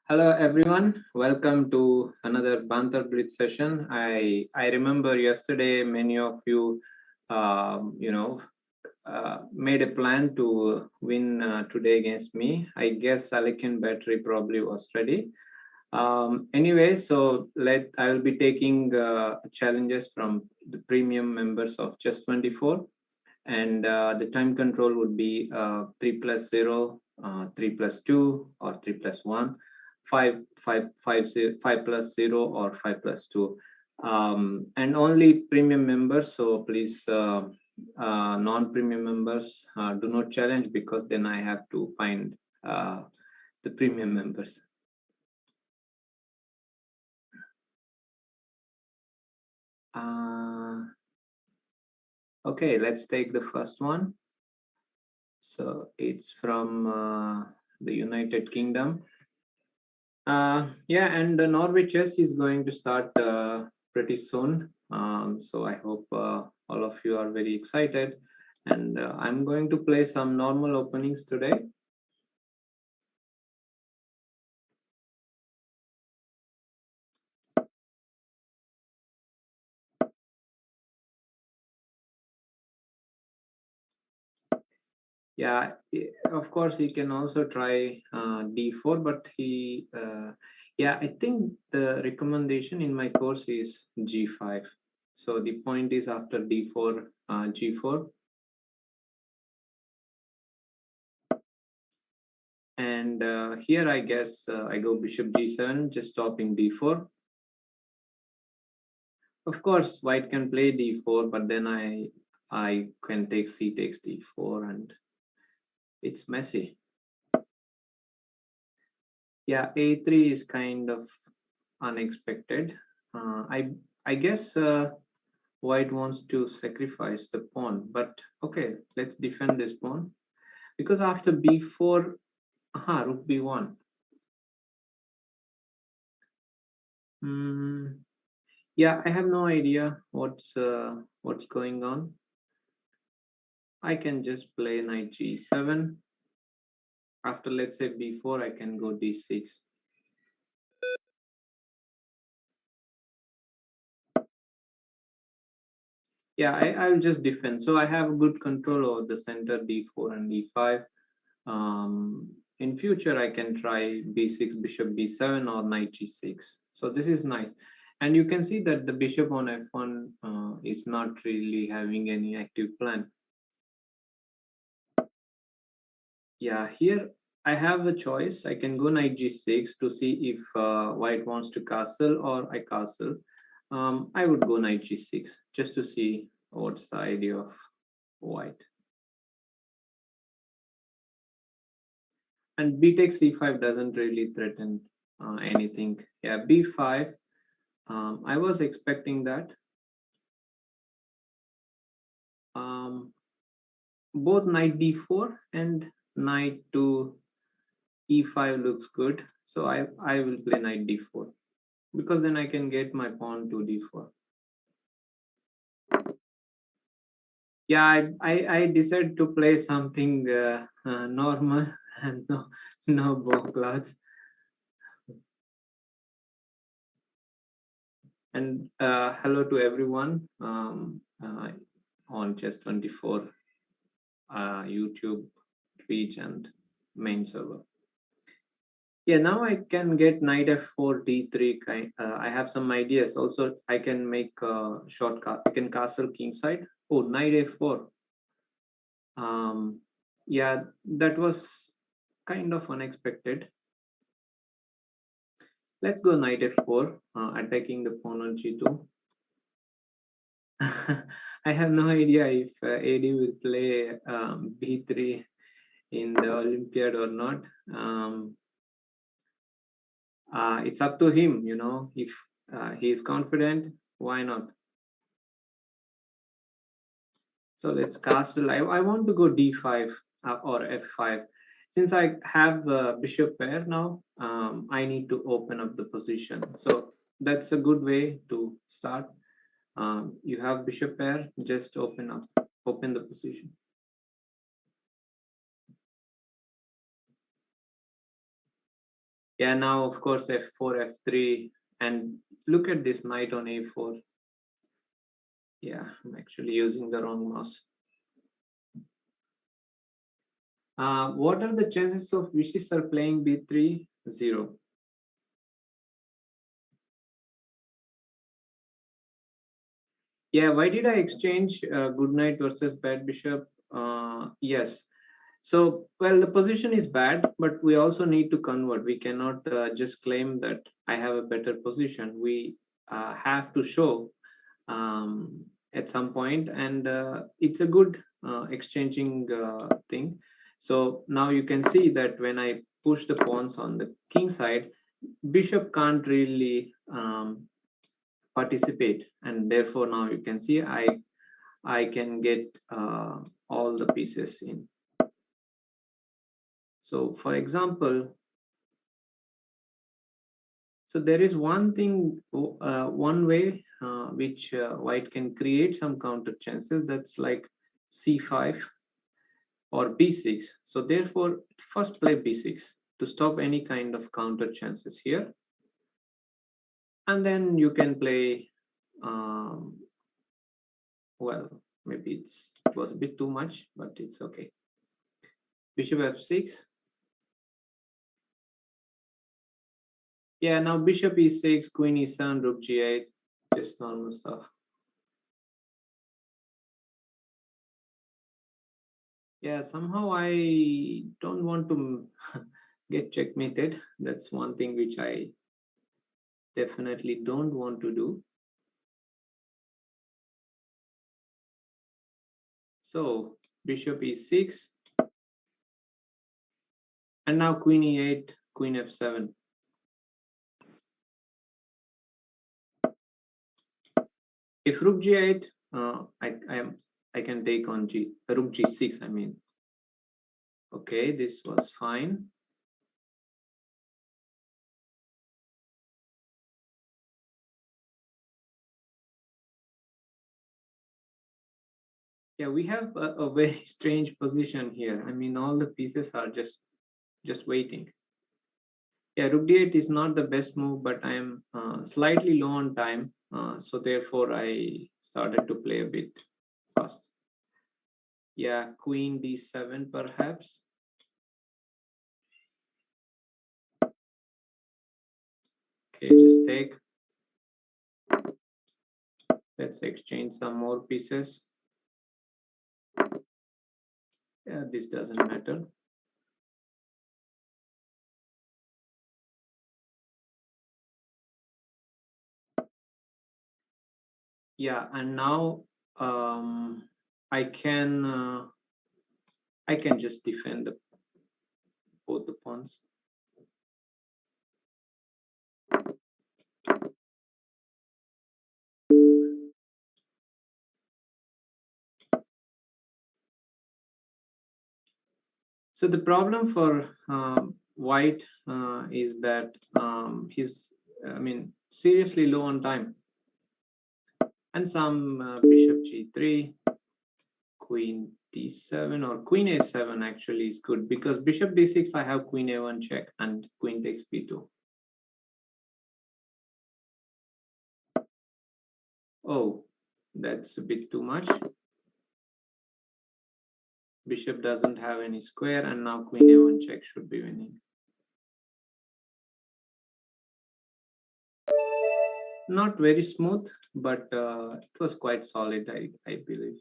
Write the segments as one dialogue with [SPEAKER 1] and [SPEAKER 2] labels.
[SPEAKER 1] Hello everyone, welcome to another Banter Blitz session. I remember yesterday many of you, made a plan to win today against me. I guess Silicon Battery probably was ready. Anyway, so I will be taking challenges from the premium members of Chess 24, and the time control would be 3 plus 0, 3 plus 2, or 3 plus 1, 5 plus 0, or 5 plus 2. And only premium members, so please, non-premium members, do not challenge, because then I have to find the premium members. Okay, let's take the first one. So it's from the United Kingdom. Yeah, and the Norway chess is going to start pretty soon. So I hope all of you are very excited. And I'm going to play some normal openings today. Yeah, of course, he can also try d4, but yeah, I think the recommendation in my course is g5. So the point is after d4, g4. And here, I guess I go bishop g7, just stopping d4. Of course, white can play d4, but then I can take c takes d4, and it's messy. Yeah, a3 is kind of unexpected. I guess white wants to sacrifice the pawn, but okay, let's defend this pawn, because after b4, rook b1. Yeah, I have no idea what's going on. I can just play knight g7. After, let's say, b4, I can go d6. Yeah, I'll just defend. So I have good control over the center, d4 and d5. In future, I can try b6, bishop b7, or knight g6. So this is nice. And you can see that the bishop on f1 is not really having any active plan. Yeah, here I have a choice. I can go knight g6 to see if white wants to castle or I castle. I would go knight g6 just to see what's the idea of white. And b takes c5 doesn't really threaten anything. Yeah, b5. I was expecting that. Both knight d4 and knight to e5 looks good. So I will play knight d4, because then I can get my pawn to d4. Yeah, I decided to play something normal and no bow clouds. And hello to everyone on Chess 24 YouTube, Twitch, and main server. Yeah, now I can get knight f4, d3. I have some ideas. Also, I can make a shortcut. I can castle kingside. Oh, knight f4. Yeah, that was kind of unexpected. Let's go knight f4, attacking the pawn on g2. I have no idea if AD will play b3 in the Olympiad or not. It's up to him, if he is confident, why not? So let's castle. I want to go d5 or f5. Since I have bishop pair now, I need to open up the position. So that's a good way to start. You have bishop pair, just open the position. Yeah, now of course f4, f3, and look at this knight on a4. Yeah, I'm actually using the wrong mouse. What are the chances of Vichy sir playing b3? 0. Yeah, why did I exchange good knight versus bad bishop? Yes. So, well, the position is bad, but we also need to convert. We cannot just claim that I have a better position. We have to show at some point, and it's a good exchanging thing. So now you can see that when I push the pawns on the king side, bishop can't really participate, and therefore now you can see I can get all the pieces in. So for example, so there is one thing, one way which white can create some counter chances. That's like c5 or b6. So therefore, first play b6 to stop any kind of counter chances here, and then you can play. Um, well, maybe it was a bit too much, but it's okay. Bishop f6. Yeah, now bishop e6, queen e7, rook g8, just normal stuff. Yeah, somehow I don't want to get checkmated. That's one thing which I definitely don't want to do. So bishop e6, and now queen e8, queen f7. If rook g8, I can take on rook g6. I mean, okay, this was fine. Yeah, we have a very strange position here. I mean, all the pieces are just waiting. Yeah, rook d8 is not the best move, but I am slightly low on time, so therefore I started to play a bit fast. Yeah, queen d7 perhaps. Okay, just take. Let's exchange some more pieces. Yeah, this doesn't matter. Yeah, and now I can just defend both the pawns. So the problem for white is that he's, I mean, seriously low on time. And some bishop g3, queen d7, or queen a7 actually is good, because bishop d6 I have queen a1 check and queen takes b2. Oh, that's a bit too much. Bishop doesn't have any square, and now queen a1 check should be winning. Not very smooth, but it was quite solid, I believe.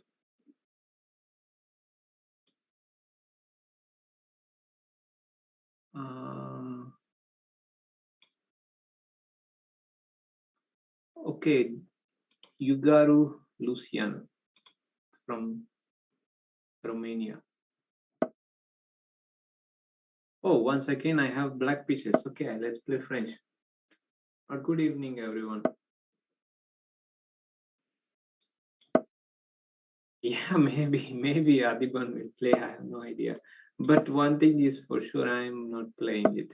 [SPEAKER 1] Okay, Yugaru Lucian from Romania. Oh, once again, I have black pieces. Okay, let's play French. Good evening, everyone. Yeah, maybe Adiban will play. I have no idea. But one thing is for sure, I'm not playing it.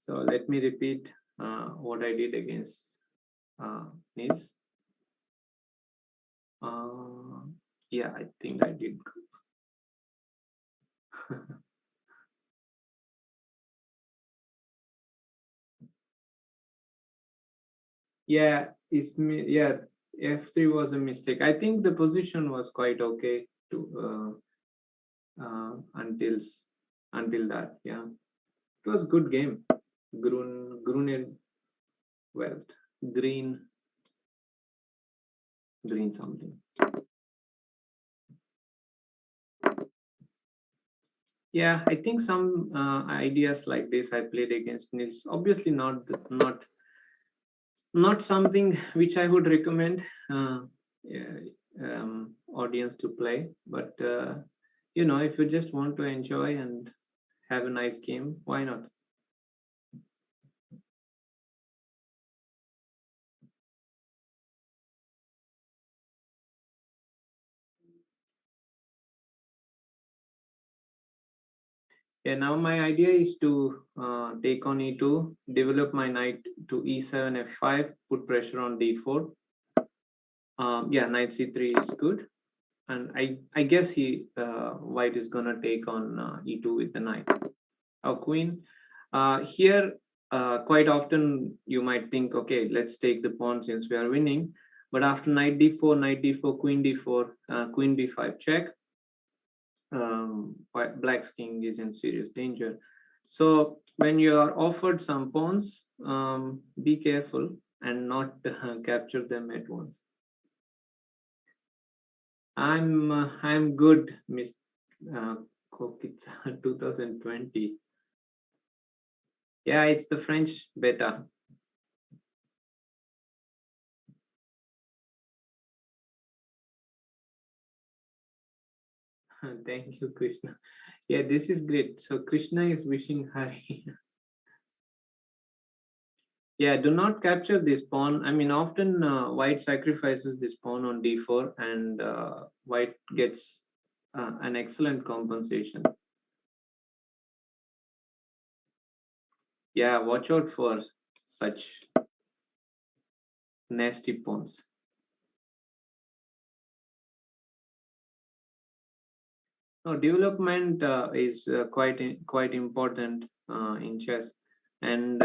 [SPEAKER 1] So let me repeat what I did against Niels. Yeah, I think I did. Yeah, yeah, f3 was a mistake. I think the position was quite okay to until that. Yeah, it was good game. Gruned wealth, green something. Yeah, I think some ideas like this I played against Nils. Obviously, not something which I would recommend yeah, audience to play. But if you just want to enjoy and have a nice game, why not? Yeah, now my idea is to take on e2, develop my knight to e7, f5, put pressure on d4. Yeah, knight c3 is good, and I guess white is gonna take on e2 with the knight. Our queen. Here, quite often you might think, okay, let's take the pawn since we are winning. But after knight d4, queen b5 check, black's king is in serious danger. So when you are offered some pawns, be careful and not capture them at once. I'm good, Miss Kokitsa 2020. Yeah, it's the French beta. Thank you, Krishna. Yeah, this is great. So Krishna is wishing Hari. Yeah, do not capture this pawn. I mean, often white sacrifices this pawn on d4 and white gets an excellent compensation. Yeah, watch out for such nasty pawns. No, development is quite important in chess, and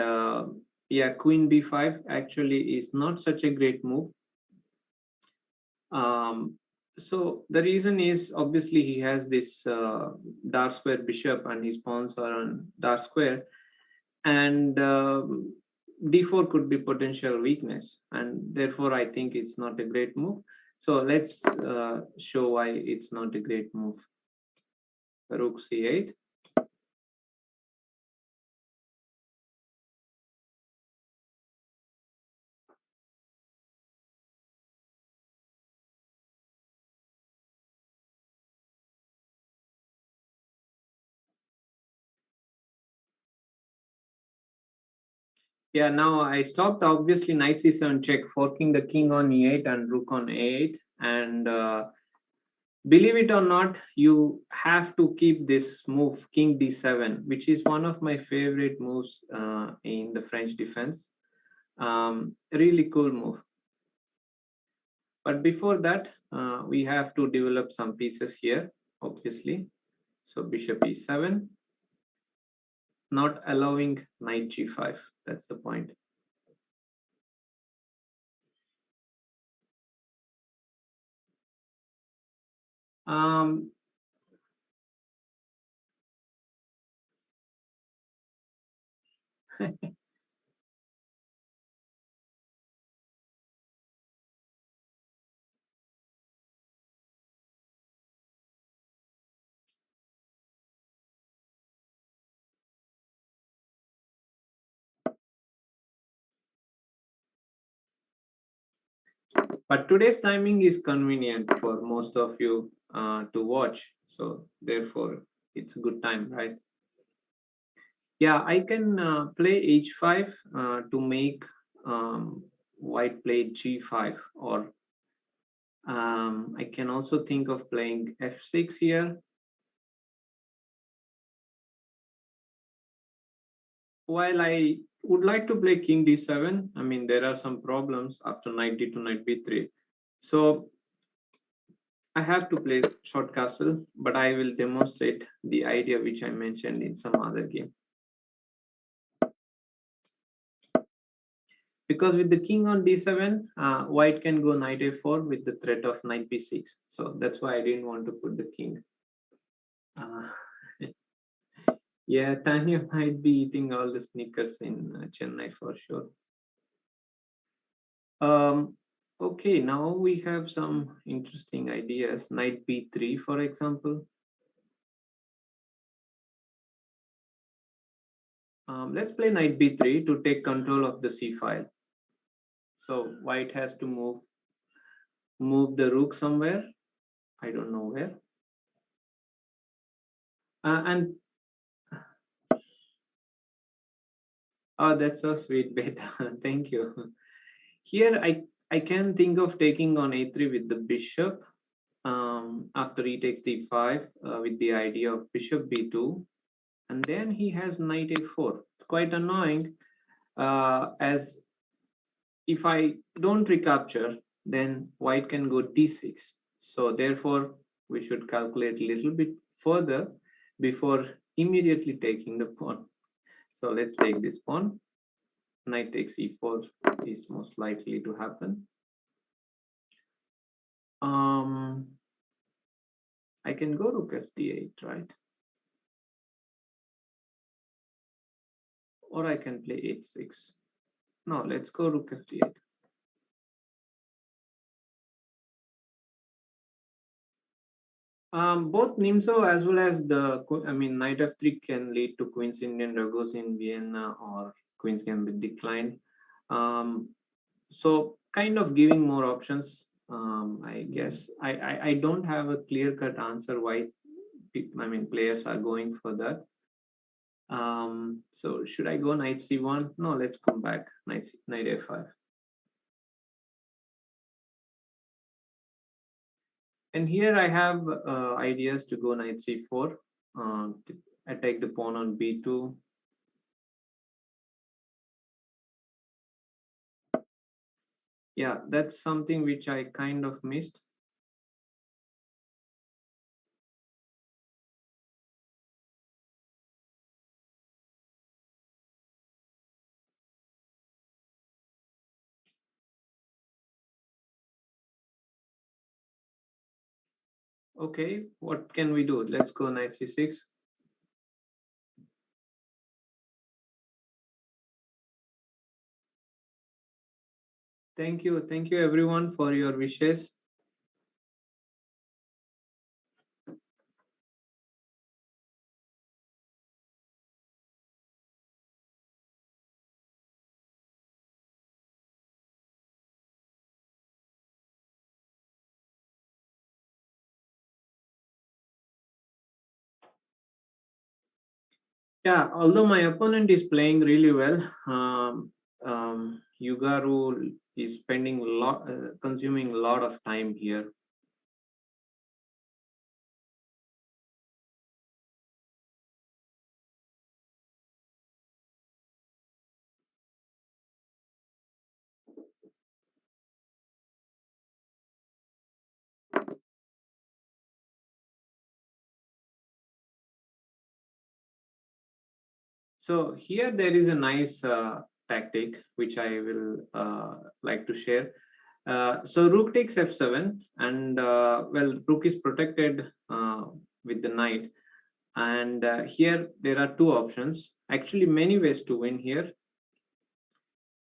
[SPEAKER 1] yeah, queen b5 actually is not such a great move. So the reason is obviously he has this dark square bishop and his pawns are on dark square, and d4 could be potential weakness, and therefore I think it's not a great move. So let's show why it's not a great move. Rook c8. Yeah, now I stopped obviously knight c7 check, forking the king on e8 and rook on a8. And believe it or not, you have to keep this move, king d7, which is one of my favorite moves in the French defense. Really cool move. But before that, we have to develop some pieces here, obviously. So bishop e7, not allowing knight g5. That's the point. Um, but today's timing is convenient for most of you to watch. So therefore, it's a good time, right? Yeah, I can play h5 to make white play g5, or I can also think of playing f6 here. While I would like to play king d7, I mean, there are some problems after knight d to knight b3. So I have to play short castle, but I will demonstrate the idea which I mentioned in some other game. because with the king on d7, white can go knight a4 with the threat of knight b6. So that's why I didn't want to put the king. Uh, yeah, Tanya might be eating all the sneakers in Chennai for sure. Okay, now we have some interesting ideas. Knight b3, for example. Let's play knight b3 to take control of the c file. So white has to move the rook somewhere. I don't know where. And oh, that's so sweet, Beta. Thank you. Here I can think of taking on a3 with the bishop after he takes d5 with the idea of bishop b2, and then he has knight a4. It's quite annoying, as if I don't recapture, then white can go d6. So therefore, we should calculate a little bit further before immediately taking the pawn. So let's take this pawn. Knight takes e4 is most likely to happen. I can go rook fd8, right? Or I can play h6. No, let's go rook fd8. Both Nimzo as well as the, knight f3 can lead to Queen's Indian Ragozin Vienna or Queen's Gambit decline. So kind of giving more options. I guess I don't have a clear-cut answer why players are going for that. So should I go knight c1? No, let's come back. Knight a5. And here I have ideas to go knight c4, to attack the pawn on b2. Yeah, that's something which I kind of missed. Okay, what can we do? Let's go knight c6. Thank you everyone for your wishes. Yeah, although my opponent is playing really well, Yugaru is spending consuming a lot of time here. So here there is a nice tactic which I will like to share. So rook takes f7, and well, rook is protected with the knight. And here there are two options, actually many ways to win here.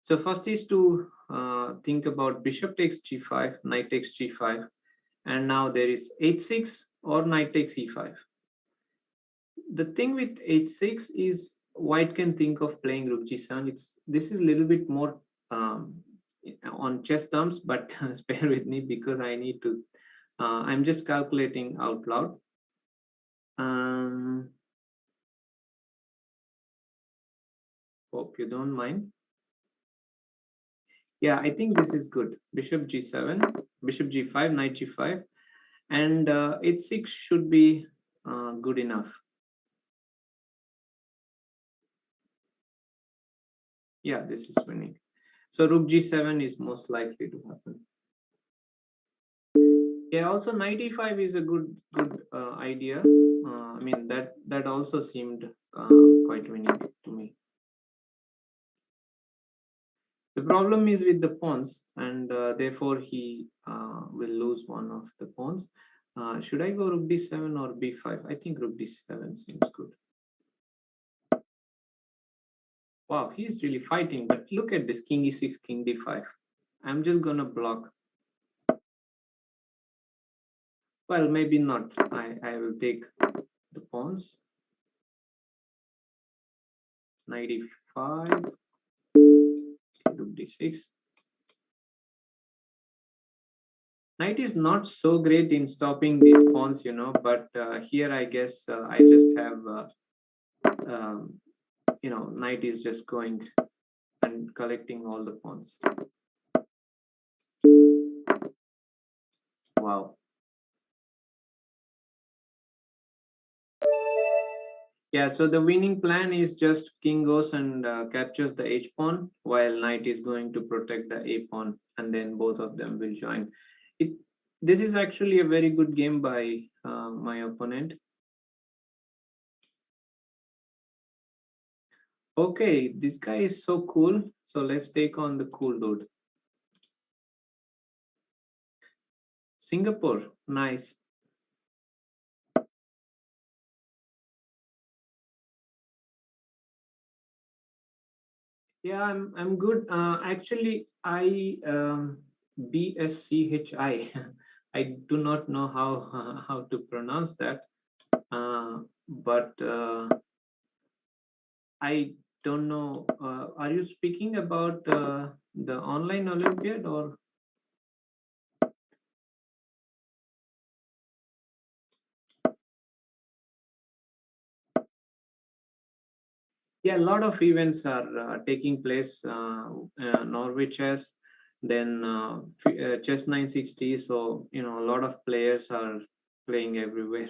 [SPEAKER 1] So first is to think about bishop takes g5, knight takes g5, and now there is h6 or knight takes e5. The thing with h6 is white can think of playing rook g7. This is a little bit more on chess terms, but spare with me because I need to. I'm just calculating out loud. Hope you don't mind. Yeah, I think this is good. Bishop g7, bishop g5, knight g5, and h6 should be good enough. Yeah, this is winning. So rook g7 is most likely to happen. Yeah, also knight e5 is a good idea. I mean that also seemed quite winning to me. The problem is with the pawns, and therefore he will lose one of the pawns. Should I go rook d7 or b5? I think rook d7 seems good. Wow, he's really fighting, but look at this, king e6, king d5. I'm just gonna block. Well, maybe not. I will take the pawns. Knight e5, rook d6. Knight is not so great in stopping these pawns, you know, but here I guess I just have, um, you know, knight is just going and collecting all the pawns. Wow. Yeah, so the winning plan is just king goes and captures the h pawn, while knight is going to protect the a pawn, and then both of them will join. This is actually a very good game by my opponent. Okay, this guy is so cool. So let's take on the cool dude. Singapore, nice. Yeah, I'm good. Actually, BSCHI. I do not know how to pronounce that, but I don't know. Are you speaking about the online Olympiad or? Yeah, a lot of events are taking place. Norwich Chess, then Chess 960. So you know, a lot of players are playing everywhere.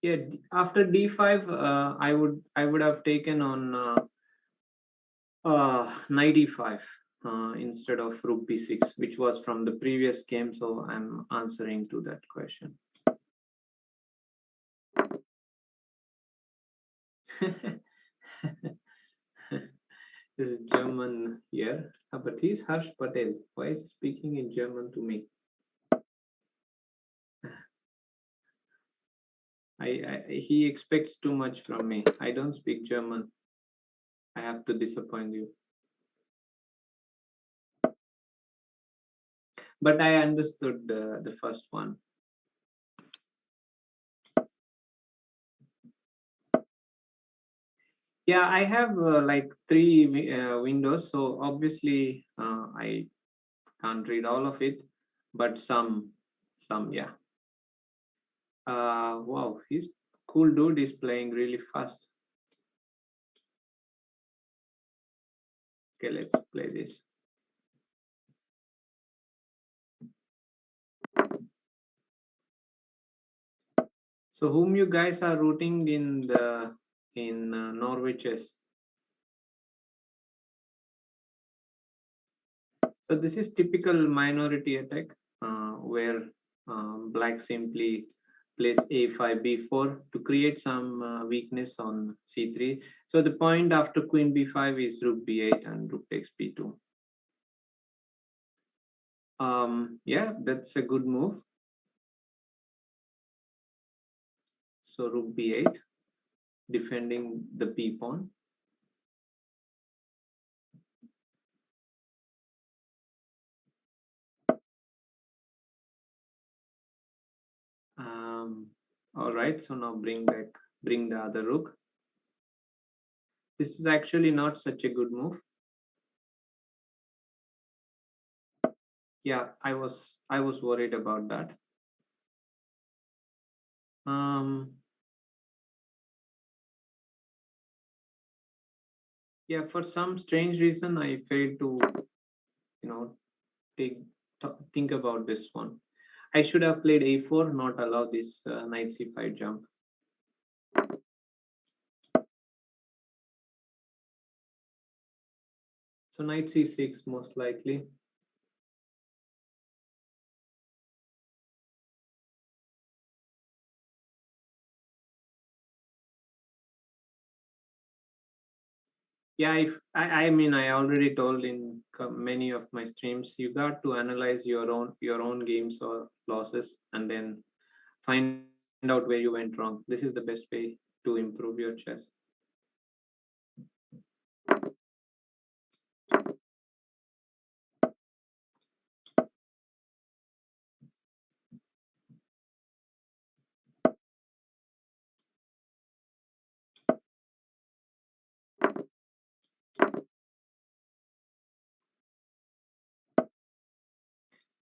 [SPEAKER 1] Yeah, after d5, I would have taken on knight e5 instead of rook b6, which was from the previous game. So I'm answering to that question. This is German here, but he's Harsh Patel. Why is he speaking in German to me? He expects too much from me. I don't speak German. I have to disappoint you. But I understood the first one. Yeah, I have like three windows, so obviously I can't read all of it, but some, yeah. Wow, he's cool dude is playing really fast. Okay, let's play this. So whom you guys are rooting in Norwiches? So this is typical minority attack where black simply plays a5 b4 to create some weakness on c3. So the point after queen b5 is rook b8 and rook takes b2. Yeah, that's a good move. So rook b8, defending the b pawn. All right, so now bring the other rook. This is actually not such a good move. Yeah, I was worried about that. Yeah, for some strange reason I failed to, you know, think about this one. I should have played a4, not allow this knight c5 jump. So knight c6 most likely. Yeah, if I mean, I already told in many of my streams, you got to analyze your own games or losses and then find out where you went wrong. This is the best way to improve your chess.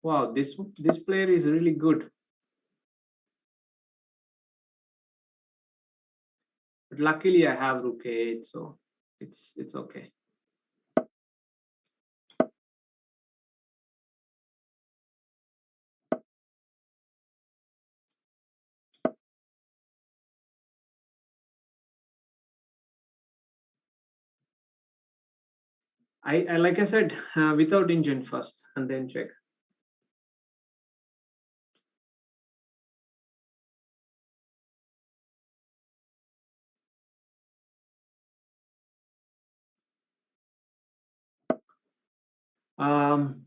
[SPEAKER 1] Wow, this player is really good. But luckily I have rook a8, so it's okay. I like I said, without engine first and then check.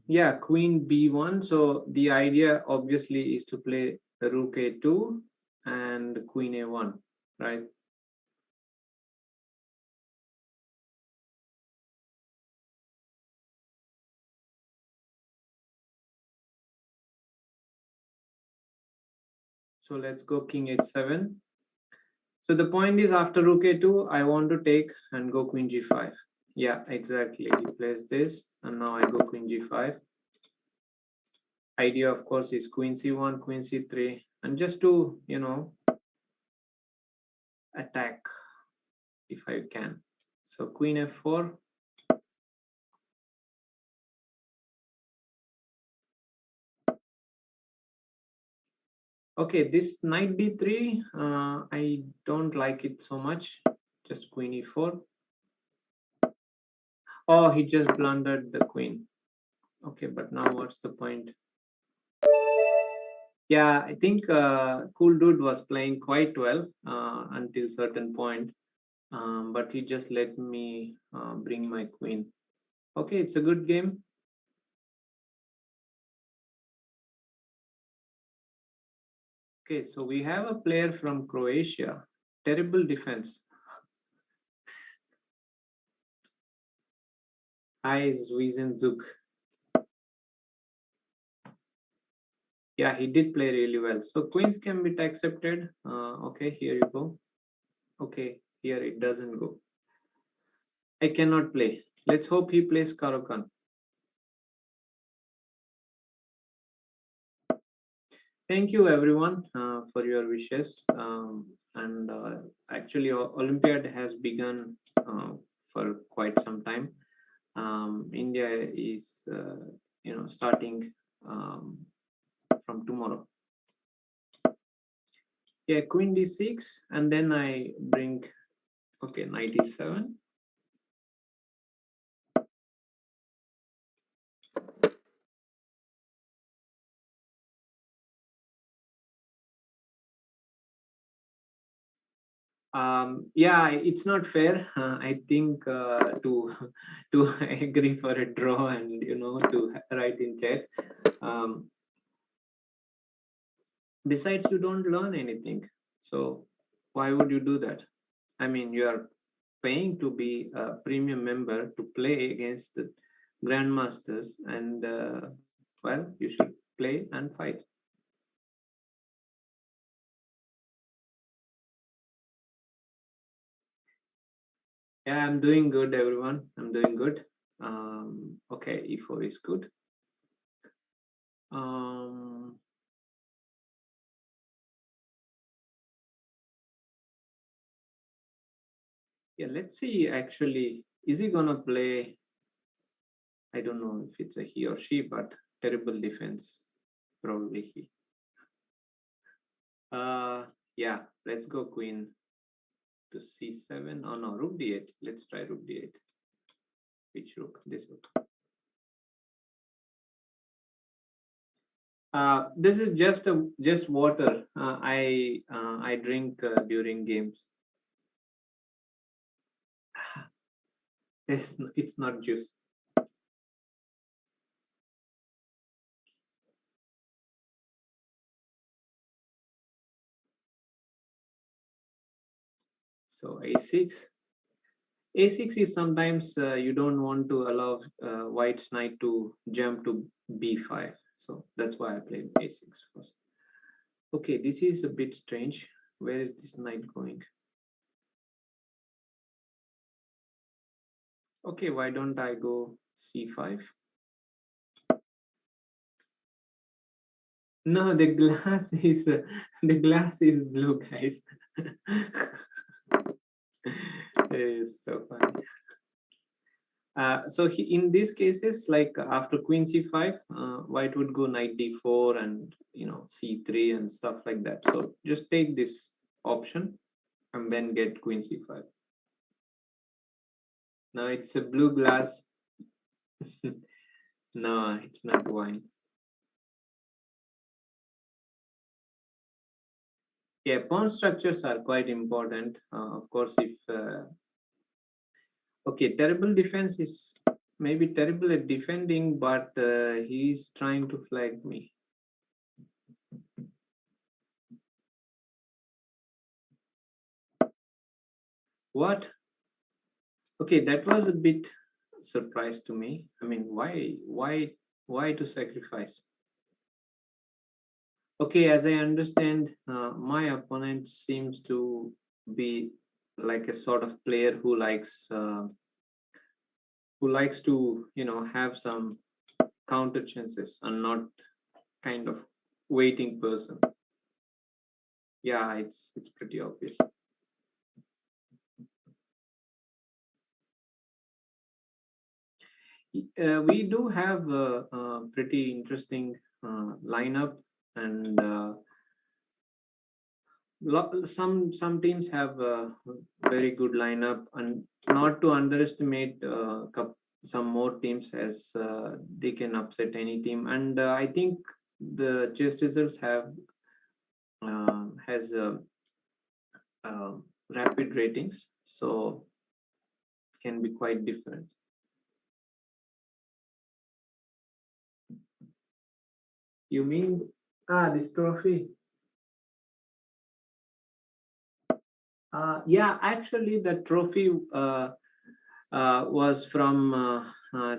[SPEAKER 1] Yeah, queen b1. So the idea obviously is to play the rook a2 and queen a1, right? So let's go king h7. So the point is after rook a2, I want to take and go queen g5. Yeah, exactly. He plays this and now I go queen g5. Idea, of course, is queen c1, queen c3, and just to, attack if I can. So queen f4. Okay, this knight d3, I don't like it so much. Just queen e4. Oh, he just blundered the queen. Okay, but now what's the point? Yeah, I think Cool Dude was playing quite well until certain point, but he just let me bring my queen. Okay, it's a good game. Okay, so we have a player from Croatia. Terrible defense. Hi, Zwiezenzug. Yeah, he did play really well. So queens can be accepted. Okay, here you go. Okay, here it doesn't go. I cannot play. Let's hope he plays Caro-Kann. Thank you everyone for your wishes. And actually, Olympiad has begun for quite some time. India is, starting from tomorrow. Yeah, queen d6, and then I bring, okay, knight e7. Yeah, it's not fair. I think to to agree for a draw and to write in chat. Um, Besides, you don't learn anything. So why would you do that? I mean, you are paying to be a premium member to play against the grandmasters, and well, you should play and fight. Yeah, I'm doing good, everyone. I'm doing good. Okay, e4 is good. Um, yeah, let's see. Actually, is he gonna play? I don't know if it's a he or she, but terrible defense. Probably he. Yeah, let's go queen to c7. Oh no, rook d8. Let's try rook d8. Which rook? This rook. This is just water. I drink during games. It's not juice. So a6. A6 is sometimes you don't want to allow white's knight to jump to b5. So that's why I played a6 first. Okay, this is a bit strange. Where is this knight going? Okay, why don't I go c5? No, the glass is blue, guys. It's so funny. So in these cases, like after queen c5, white would go knight d4 and c3 and stuff like that. So just take this option and then get queen c5. Now it's a blue glass. No, it's not wine. Yeah, pawn structures are quite important. Of course, if okay, terrible defense is maybe terrible at defending, but he's trying to flag me. What? Okay, that was a bit surprise to me. I mean, why to sacrifice? Okay, as I understand, my opponent seems to be like a sort of player who likes to have some counter chances and not kind of waiting person. Yeah, it's pretty obvious. We do have a pretty interesting lineup, and some teams have a very good lineup, and not to underestimate some more teams, as they can upset any team. And I think the chess results has uh, rapid ratings, so can be quite different. You mean this trophy? Yeah, actually, the trophy was from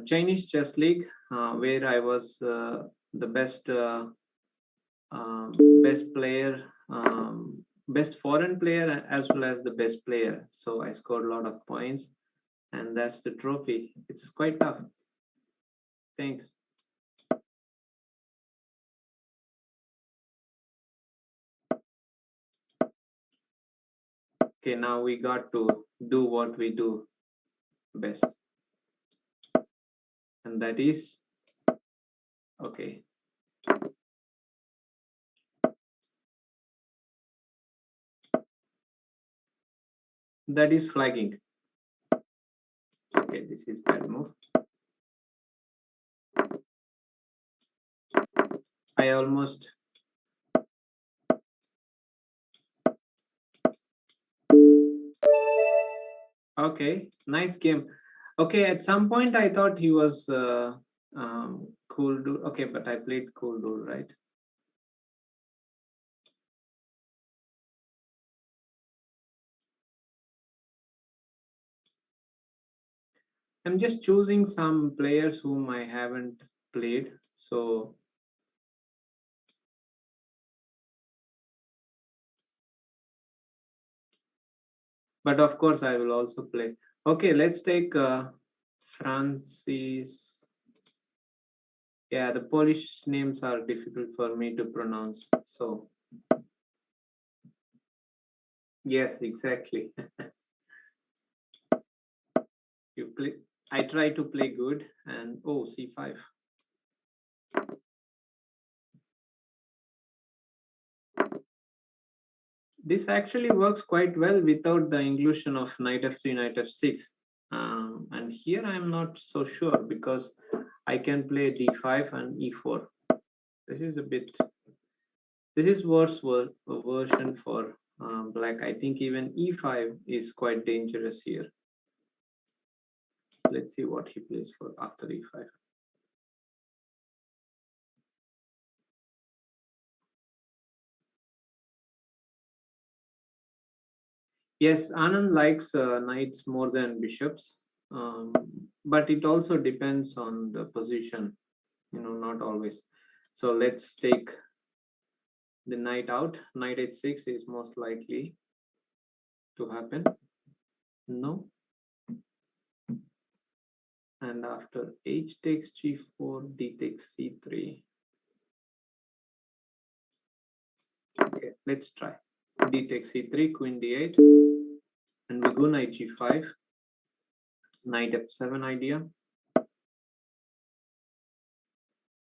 [SPEAKER 1] Chinese Chess League, where I was the best player, best foreign player, as well as the best player. So I scored a lot of points, and that's the trophy. It's quite tough. Thanks. Okay, now we got to do what we do best, and that is okay. That is flagging. Okay, this is bad move. I almost. Okay, nice game. Okay, at some point I thought he was cool dude. Okay, but I played cool dude, right? I'm just choosing some players whom I haven't played. So but of course I will also play. Okay, let's take Francis. Yeah, the Polish names are difficult for me to pronounce. So yes, exactly. You play. I try to play good, and oh, c5. This actually works quite well without the inclusion of knight f3, knight f6. And here I'm not so sure because I can play d5 and e4. This is a bit, this is worse version for black. I think even e5 is quite dangerous here. Let's see what he plays for after e5. Yes, Anand likes knights more than bishops, but it also depends on the position, not always. So let's take the knight out. Knight h6 is most likely to happen. No. And after h takes g4, d takes c3. Okay, let's try. D takes c3, queen d8, and we go knight g5, knight f7 idea.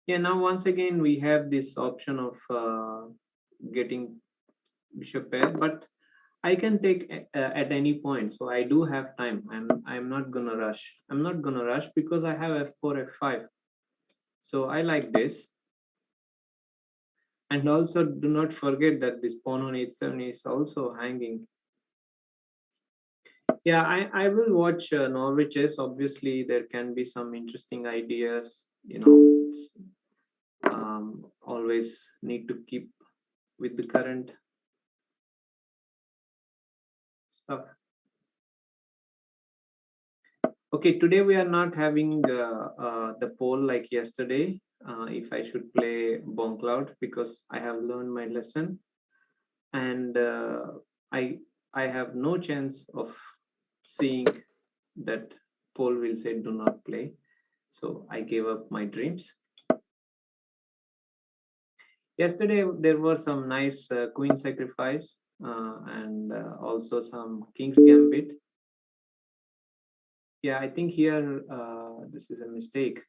[SPEAKER 1] Yeah, now once again we have this option of getting bishop pair, but I can take at any point, so I do have time. I'm not gonna rush. I'm not gonna rush because I have f4, f5. So I like this. And also do not forget that this pawn on h7 is also hanging. Yeah, I will watch Norwiches. Obviously, there can be some interesting ideas. Always need to keep with the current stuff. Okay, today we are not having the poll like yesterday. If I should play Bomb Cloud because I have learned my lesson, and I I have no chance of seeing that poll will say do not play. So I gave up my dreams. Yesterday there were some nice queen sacrifice and also some king's gambit. Yeah, I think here this is a mistake.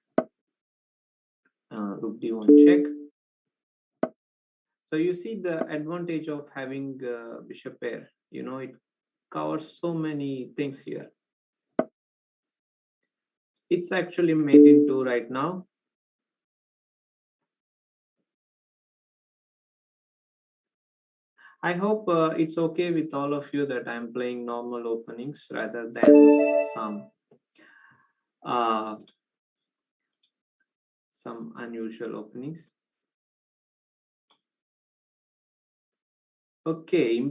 [SPEAKER 1] Rook d1 check. So you see the advantage of having bishop pair. It covers so many things here. It's actually mate in two right now. I hope it's okay with all of you that I'm playing normal openings rather than uh, some unusual openings. Okay,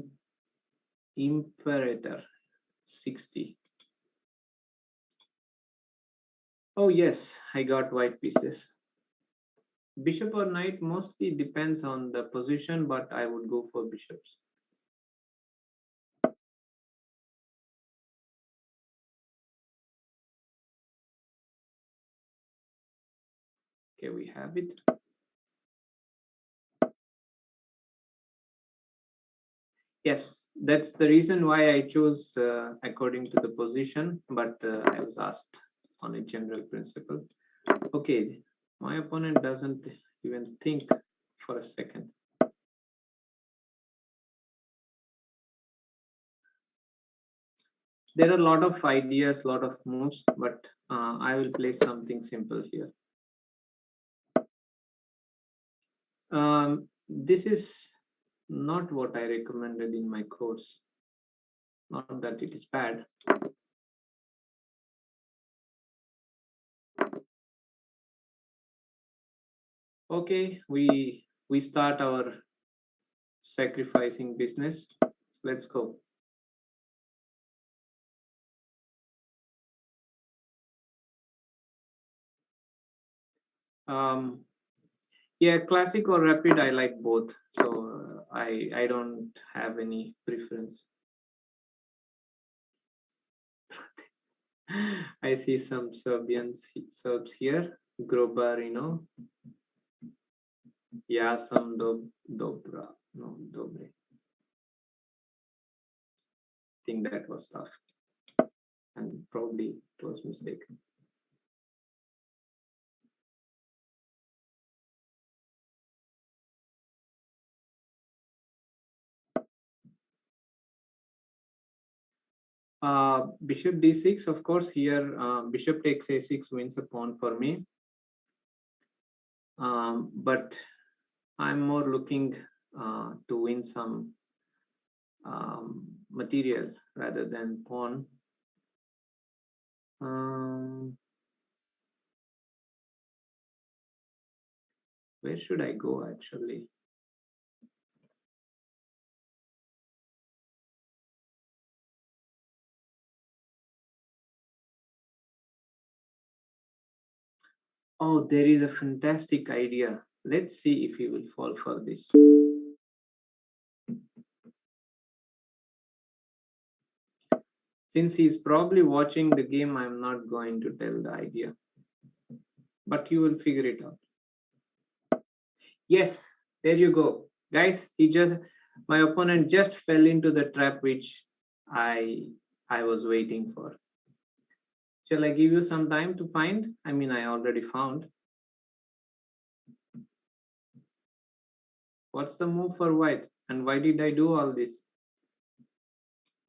[SPEAKER 1] Imperator 60. Oh yes, I got white pieces. Bishop or knight mostly depends on the position, but I would go for bishops. Okay, we have it. Yes, that's the reason why I chose according to the position, but I was asked on a general principle. Okay, my opponent doesn't even think for a second. There are a lot of ideas, a lot of moves, but I will play something simple here. This is not what I recommended in my course. Not that it is bad. Okay, we start our sacrificing business. Let's go. Yeah, classic or rapid, I like both. So I don't have any preference. I see some Serbs here. Grobar, yeah, some Dobra. No, Dobre. I think that was tough. And probably it was mistaken. Bishop d6, of course. Here, bishop takes a6 wins a pawn for me. But I'm more looking to win some material rather than pawn. Where should I go actually? Oh, there is a fantastic idea. Let's see if he will fall for this. Since he's probably watching the game, I'm not going to tell the idea. But you will figure it out. Yes, there you go. Guys, my opponent just fell into the trap which I was waiting for. Shall I give you some time to find? I mean, I already found. What's the move for white? And why did I do all this?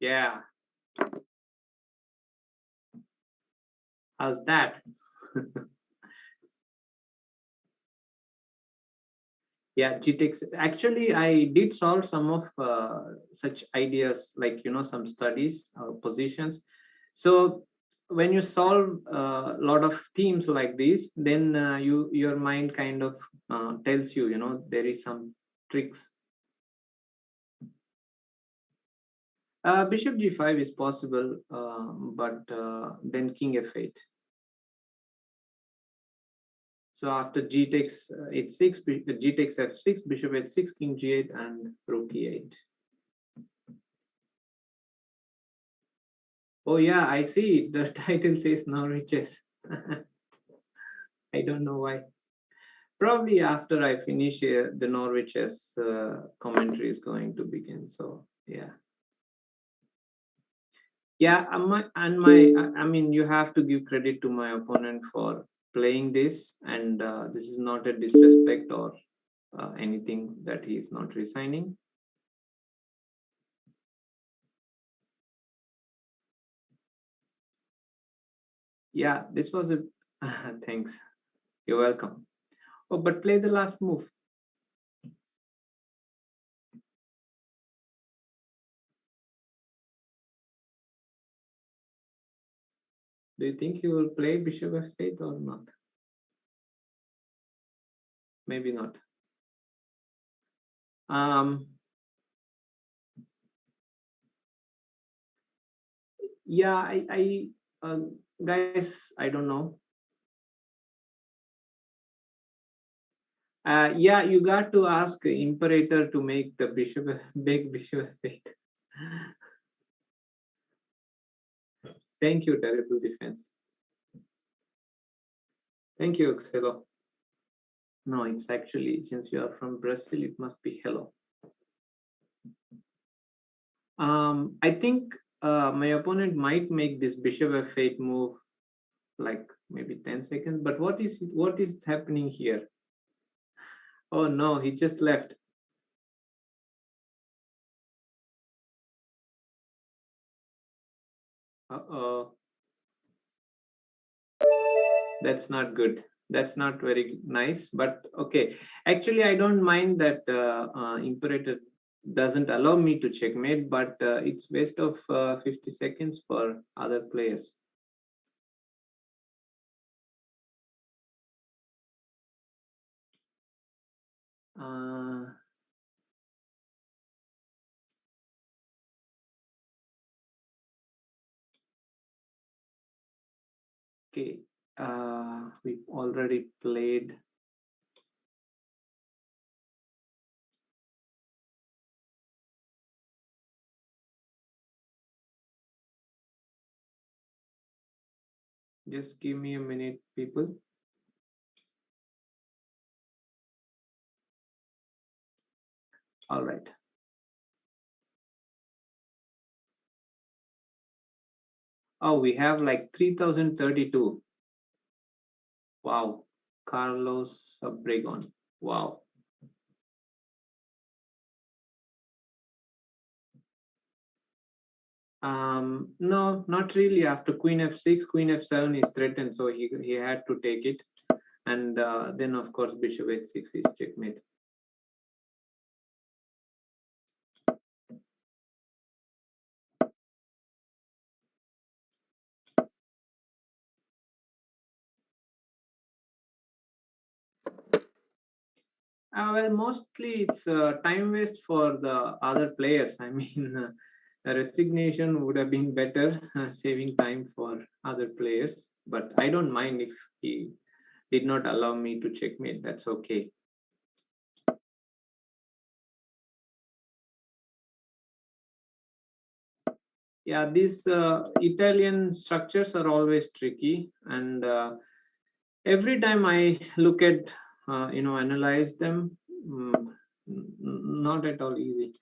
[SPEAKER 1] Yeah. How's that? Yeah, GTX. Actually, I did solve some of such ideas, like, some studies, positions. So when you solve a lot of themes like this, then your mind kind of tells you, there is some tricks. Bishop g5 is possible, but then king f8. So after g takes h6, g takes f6, bishop h6, king g8, and rook e8. Oh yeah, I see. The title says no riches. I don't know why. Probably after I finish the Norwich's commentary is going to begin. So yeah. Yeah, I mean, you have to give credit to my opponent for playing this, and this is not a disrespect or anything that he is not resigning. Yeah, this was a thanks. You're welcome. Oh, but play the last move. Do you think you will play bishop f8 or not? Maybe not. Yeah, guys, I don't know. Yeah, you got to ask Imperator to make the bishop, big bishop f8. Thank you, terrible defense. Thank you, Xelo. No, it's actually, since you are from Brazil, it must be hello. I think my opponent might make this bishop f8 move like maybe 10 seconds, but what is happening here? Oh no, he just left. Uh-oh. That's not good. That's not very nice, but okay. Actually, I don't mind that Imperator doesn't allow me to checkmate, but it's waste of 50 seconds for other players. Okay, we've already played. Just give me a minute, people. All right. Oh, we have like 3032. Wow. Carlos Obregon. Wow. No, not really. After queen f6, queen f7 is threatened, so he had to take it. And then, of course, bishop h6 is checkmate. Well, mostly it's time waste for the other players. I mean, a resignation would have been better, saving time for other players. But I don't mind if he did not allow me to checkmate. That's okay. Yeah, these Italian structures are always tricky, and every time I look at, analyze them, not at all easy.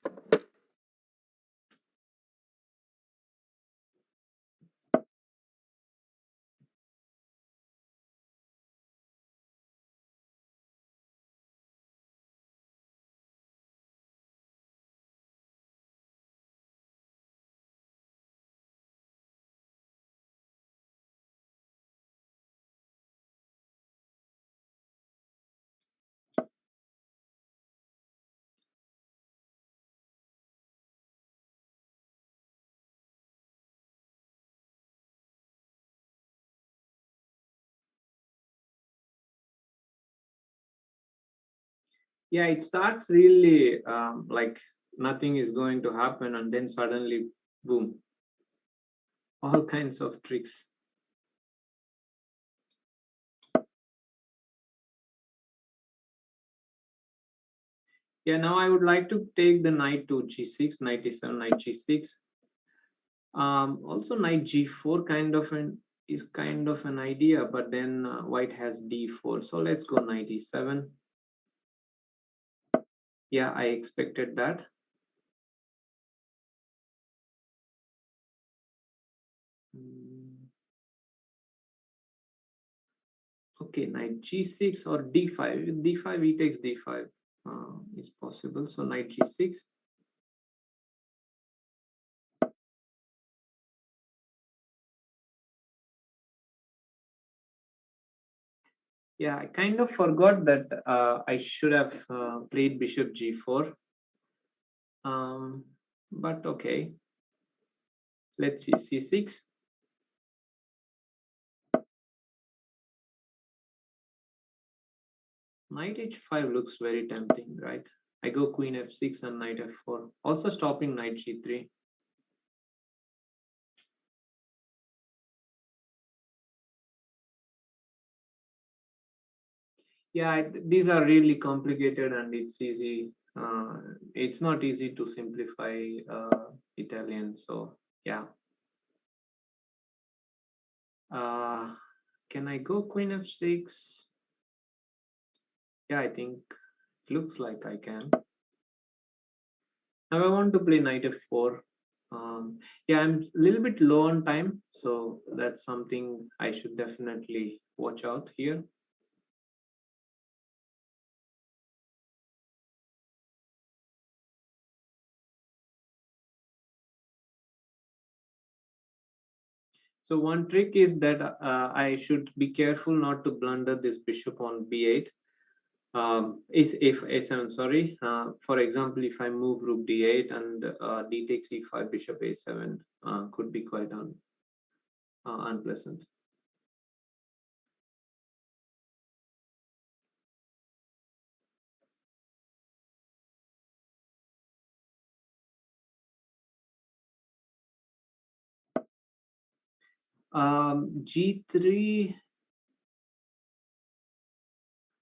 [SPEAKER 1] Yeah, it starts really like nothing is going to happen, and then suddenly, boom, all kinds of tricks. Yeah, now I would like to take the knight to g6, knight e7, knight g6. Also, knight g4 is kind of an idea, but then white has d4. So let's go knight e7. Yeah, I expected that. Mm, Okay, knight g6 or d5. D5, e takes d5 is possible. So knight g6. Yeah, I kind of forgot that I should have played bishop g4. But okay, let's see, c6. Knight h5 looks very tempting, right? I go queen f6 and knight f4, also stopping knight g3. Yeah, these are really complicated, and it's easy. It's not easy to simplify Italian. So yeah. Uh, can I go queen f6? Yeah, I think it looks like I can. Now I want to play knight f4. Yeah, I'm a little bit low on time, so that's something I should definitely watch out here. So one trick is that I should be careful not to blunder this bishop on b8. Is if a7, sorry. For example, if I move rook d8 and d takes e5, bishop a7 could be quite unpleasant. G3,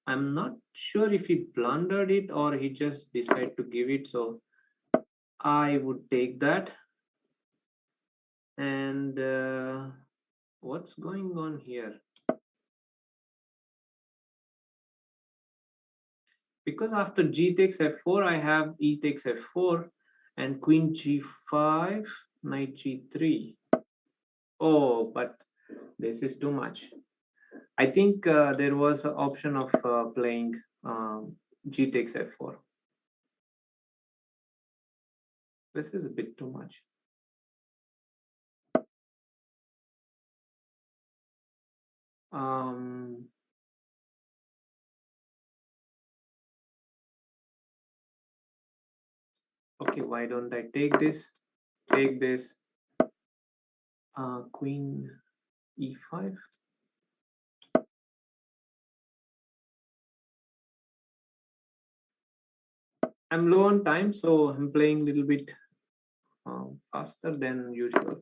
[SPEAKER 1] I'm not sure if he blundered it or he just decided to give it. So I would take that. And what's going on here? Because after g takes f4, I have e takes f4 and queen g5, knight g3. Oh, but this is too much. I think there was an option of playing g takes f4. This is a bit too much. Um, okay, why don't I take this? Take this. Queen e5. I'm low on time, so I'm playing a little bit faster than usual.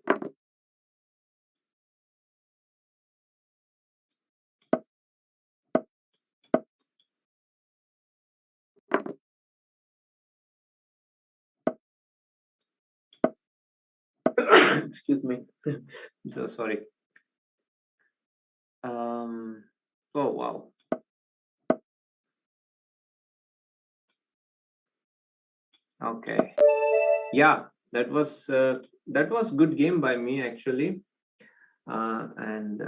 [SPEAKER 1] Excuse me. So sorry. Oh wow. Okay. Yeah, that was good game by me actually, and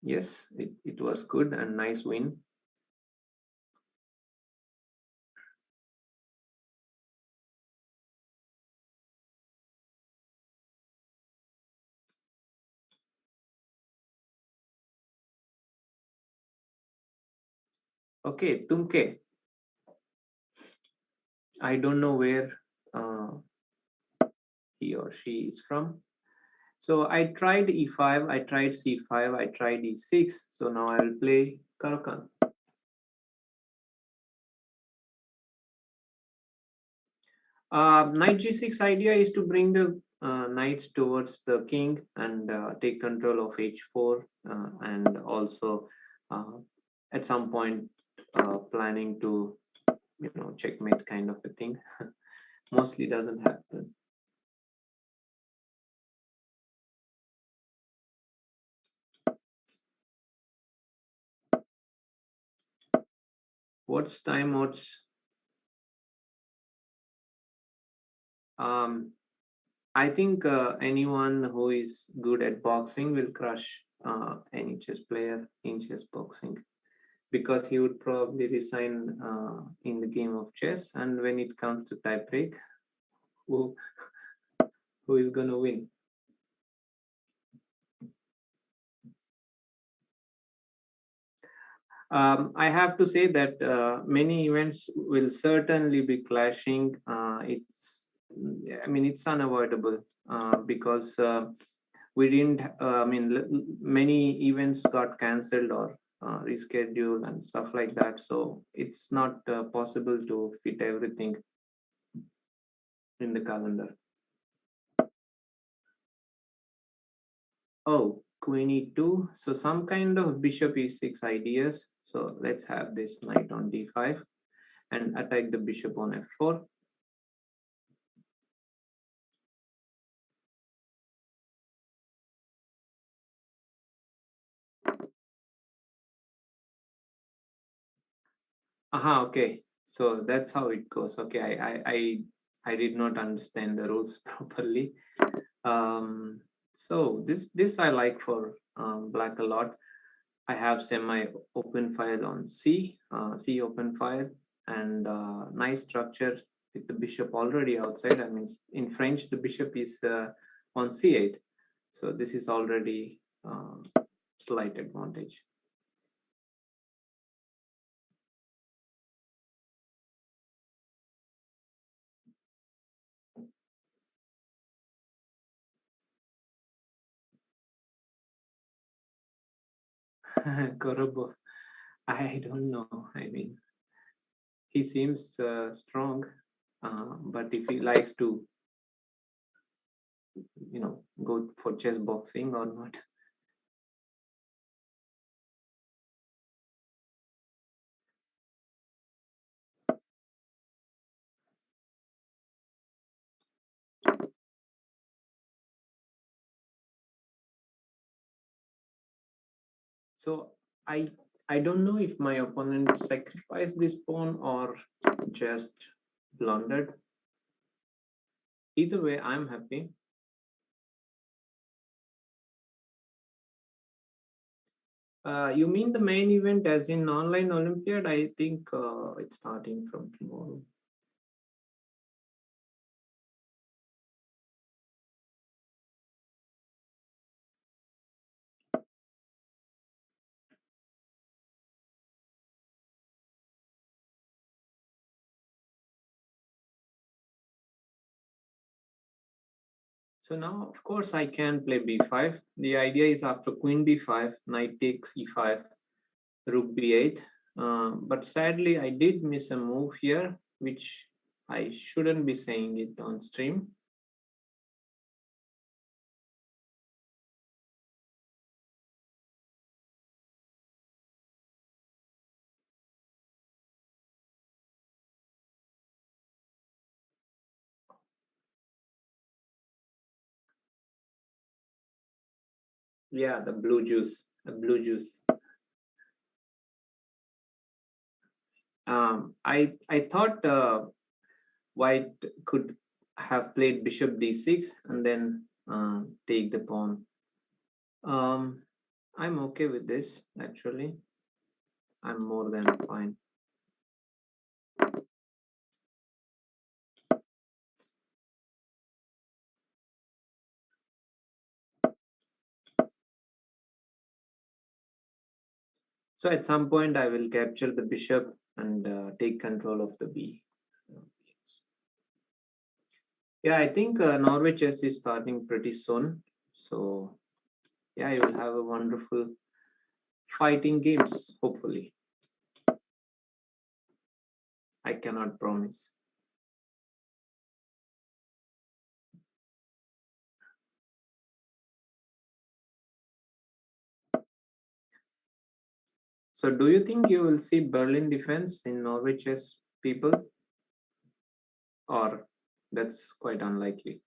[SPEAKER 1] yes, it was good and nice win. Okay, Tumke. I don't know where uh, he or she is from. So I tried e5, I tried c5, I tried e6. So now I will play Caro-Kann. Knight g6 idea is to bring the knights towards the king and take control of h4, and also uh, at some point planning to checkmate kind of a thing. Mostly doesn't happen. What's timeouts? I think anyone who is good at boxing will crush any chess player in chess boxing, because he would probably resign in the game of chess. And when it comes to tiebreak, who who is going to win? I have to say that many events will certainly be clashing. I mean, it's unavoidable because we didn't. I mean, many events got cancelled or rescheduled and stuff like that. So it's not possible to fit everything in the calendar. Oh, queen e2. So some kind of bishop e6 ideas. So let's have this knight on d5 and attack the bishop on f4. Aha, okay. So that's how it goes. Okay, I did not understand the rules properly. So this I like for black a lot. I have semi open file on C open file, and nice structure with the bishop already outside. I mean, in French, the bishop is on C8. So this is already slight advantage. Korobov, I don't know. I mean, he seems strong, but if he likes to, go for chess boxing or not. So I don't know if my opponent sacrificed this pawn or just blundered. Either way, I'm happy. You mean the main event as in online Olympiad? I think it's starting from tomorrow. So now, of course, I can play b5. The idea is after queen b5, knight takes e5, rook b8. But sadly, I did miss a move here, which I shouldn't be saying it on stream. Yeah, the blue juice, the blue juice. I thought white could have played bishop d6 and then take the pawn. I'm okay with this, actually. I'm more than fine. So at some point, I will capture the bishop and take control of the b. Yeah, I think Norway chess is starting pretty soon. So yeah, you will have a wonderful fighting games, hopefully. I cannot promise. So do you think you will see Berlin defense in Norway chess people? Or that's quite unlikely?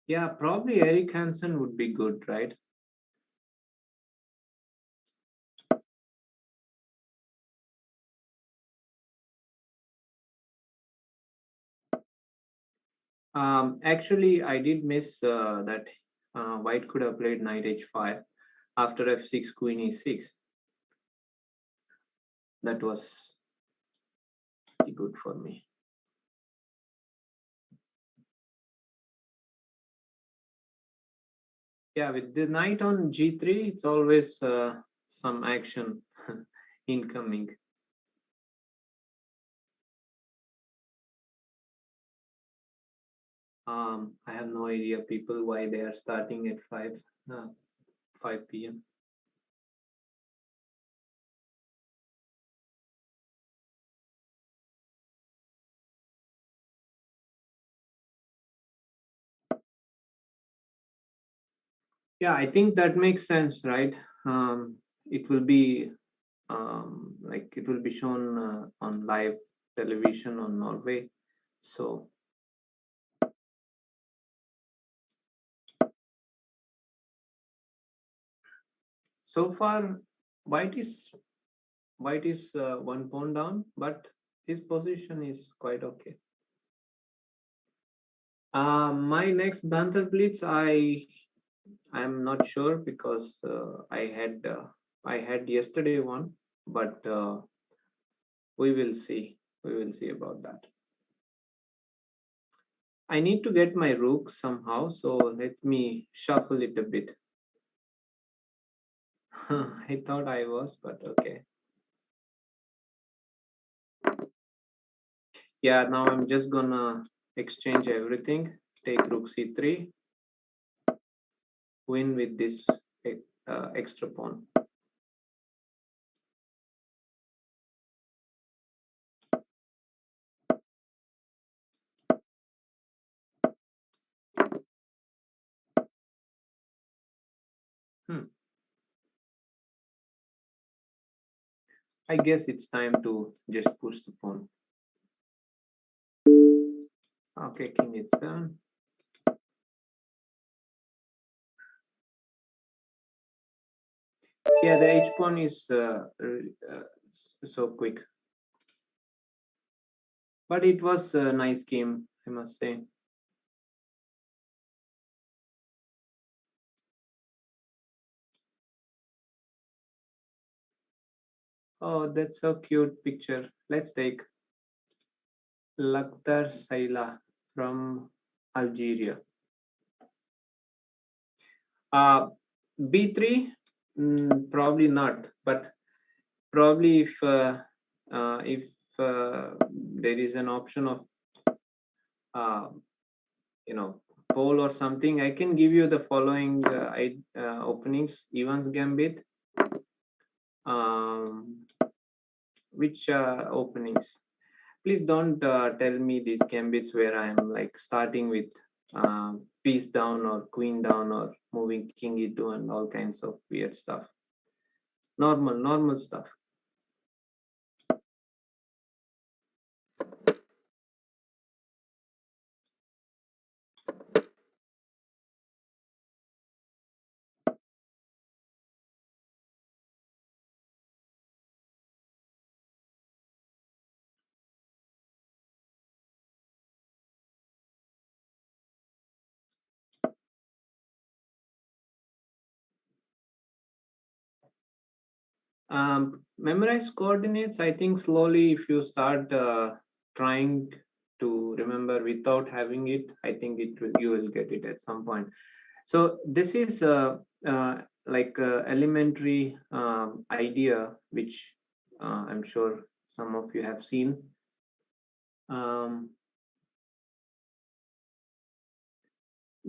[SPEAKER 1] Yeah, probably Eric Hansen would be good, right? Actually, I did miss that white could have played knight h5 after f6, queen e6. That was pretty good for me. Yeah, with the knight on g3, it's always some action incoming. I have no idea, people, why they are starting at 5 p.m. Yeah, I think that makes sense, right? It will be like it will be shown on live television on Norway. So so far, white is one pawn down, but his position is quite okay. My next Banter Blitz, I'm not sure because I had yesterday one, but we will see. We will see about that. I need to get my rook somehow, so let me shuffle it a bit. I thought I was, but okay. Yeah, now I'm just gonna exchange everything. Take rook c3, win with this extra pawn. I guess it's time to just push the pawn. Okay, king h7. Yeah, the h pawn is so quick. But it was a nice game, I must say. Oh, that's so cute picture. Let's take Lakhtar Saila from Algeria. b3, probably not, but probably if there is an option of uh, pole or something, I can give you the following openings. Evans Gambit. Which openings? Please don't tell me these gambits where I am like starting with piece down or queen down or moving king e2 and all kinds of weird stuff. Normal stuff. Memorize coordinates, I think slowly if you start trying to remember without having it, I think you will get it at some point. So this is like elementary idea, which I'm sure some of you have seen.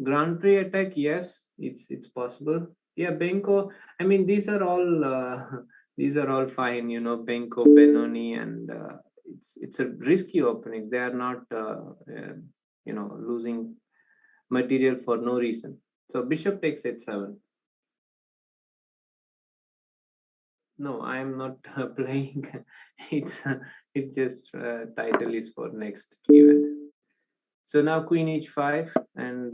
[SPEAKER 1] Grand Prix attack, yes, it's possible. Yeah, Benko. I mean, these are all these are all fine. Benko, Benoni, and it's a risky opening. They are not losing material for no reason. So bishop takes h7. No, I am not playing. It's just title is for next event. So now queen h5 and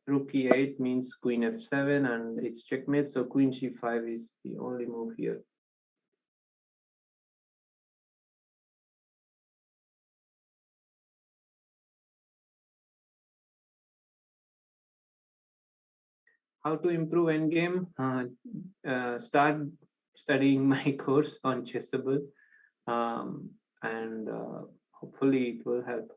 [SPEAKER 1] rook e8 means queen f7 and it's checkmate. So queen g5 is the only move here. How to improve endgame? Start studying my course on Chessable, and hopefully it will help.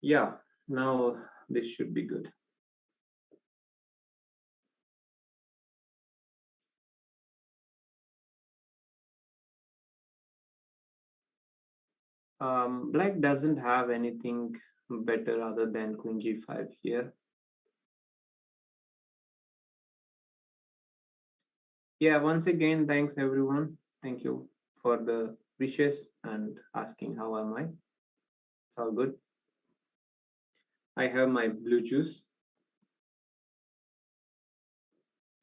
[SPEAKER 1] Yeah, now this should be good. Black doesn't have anything better other than queen g5 here. Yeah, once again, thanks everyone. Thank you for the wishes and asking how am I. It's all good. I have my blue juice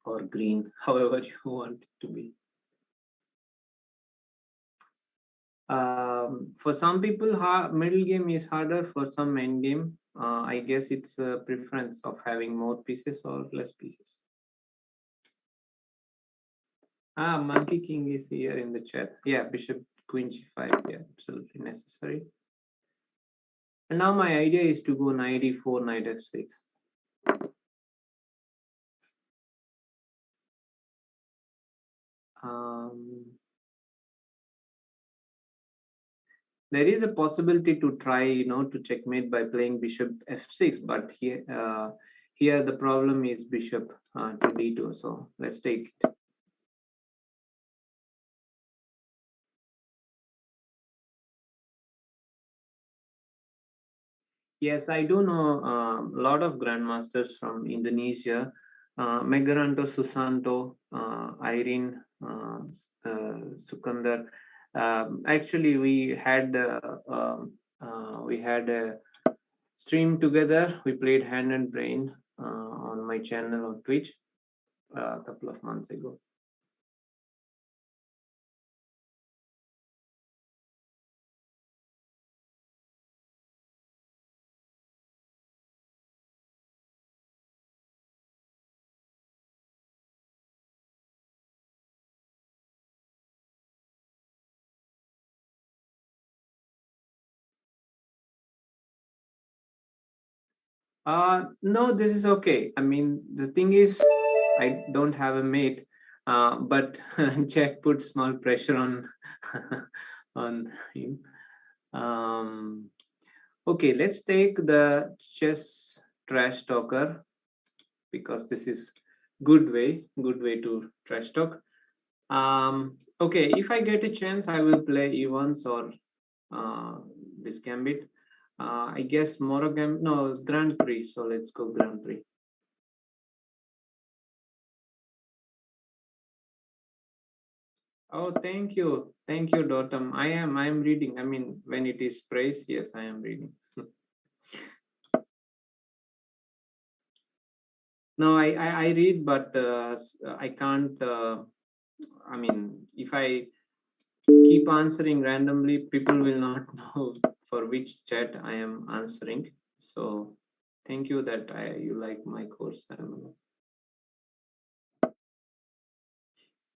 [SPEAKER 1] or green, however you want it to be. For some people, middle game is harder. For some end game, I guess it's a preference of having more pieces or less pieces. Monkey king is here in the chat. Yeah, bishop queen g5. Yeah, absolutely necessary. And now my idea is to go knight e4, knight f6. There is a possibility to try, to checkmate by playing bishop f6, but here the problem is bishop to d2. So let's take it. Yes, I do know a lot of grandmasters from Indonesia. Megaranto, Susanto, Irene, Sukandar. Actually, we had a stream together. We played Hand and Brain on my channel on Twitch a couple of months ago. No, this is okay. I mean, the thing is, I don't have a mate, but Jack put small pressure on on him. Okay, let's take the chess trash talker, because this is good way to trash talk. Okay, if I get a chance, I will play Evans or uh, this gambit. I guess no, Grand Prix. So let's go Grand Prix. Oh, thank you, Dotam. I am reading. I mean, when it is praise, yes, I am reading. No, I read, but I can't. I mean, if I keep answering randomly, people will not know for which chat I am answering. So, thank you that you like my course.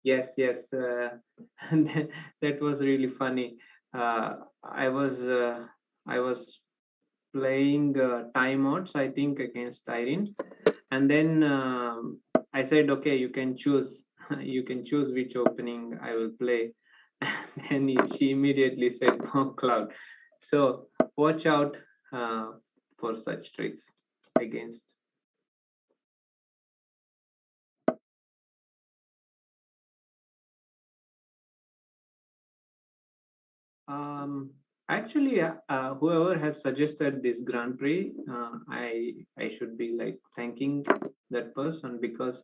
[SPEAKER 1] Yes, yes, that was really funny. Uh, I was uh, I was playing timeouts, I think, against Irene, and then I said, okay, you can choose, you can choose which opening I will play. And then she immediately said, "Oh, Cloud." So watch out uh, for such tricks against. Um, Actually, whoever has suggested this Grand Prix, I should be like thanking that person, because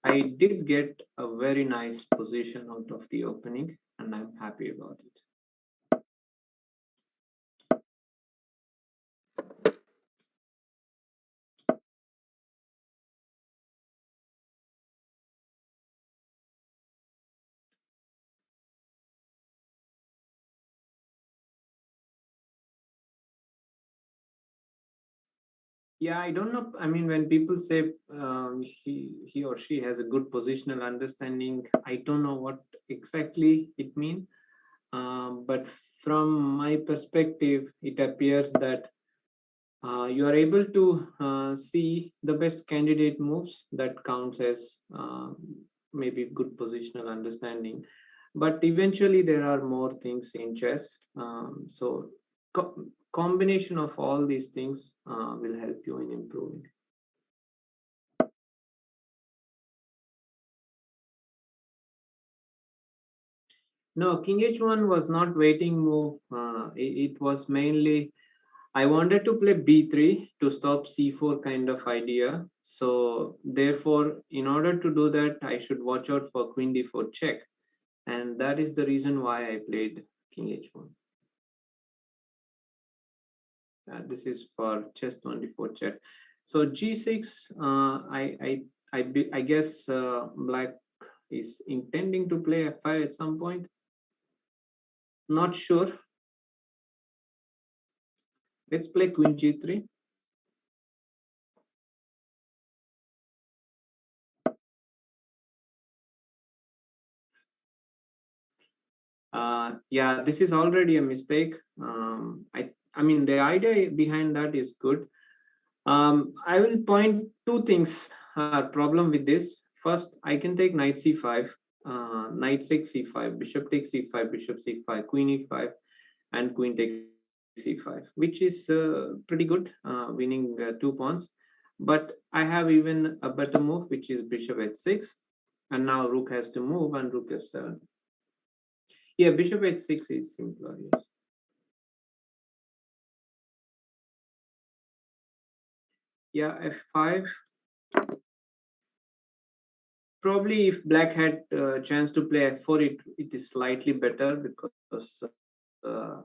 [SPEAKER 1] I did get a very nice position out of the opening, and I'm happy about it. Yeah, I don't know. I mean, when people say he or she has a good positional understanding, I don't know what exactly it means. But from my perspective, it appears that you are able to see the best candidate moves. That counts as maybe good positional understanding. But eventually, there are more things in chess. So, combination of all these things will help you in improving. No, King H1 was not waiting move. It was mainly I wanted to play b3 to stop c4 kind of idea. So therefore, in order to do that, I should watch out for queen d4 check, and that is the reason why I played King H1. This is for chess 24 check. So g6, I guess black is intending to play f5 at some point. Not sure. Let's play queen g3. Yeah, this is already a mistake. I mean, the idea behind that is good. I will point two things. Problem with this. First, I can take knight c5, knight takes c5, bishop takes c5, bishop c5, queen e5, and queen takes c5, which is pretty good, winning 2 pawns. But I have even a better move, which is bishop h6, and now rook has to move, and rook f7. Yeah, bishop h6 is simpler, yes. Yeah, f5. Probably if black had a chance to play f4, it is slightly better, because the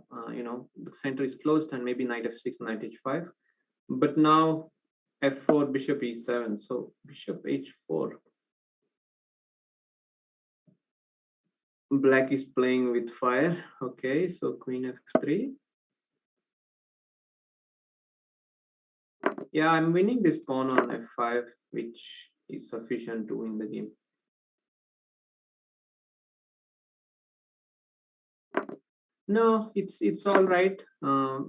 [SPEAKER 1] center is closed, and maybe knight f6, knight h5. But now f4, bishop e7. So bishop h4. Black is playing with fire. Okay, so queen f3. Yeah, I'm winning this pawn on f5, which is sufficient to win the game. No, it's all right.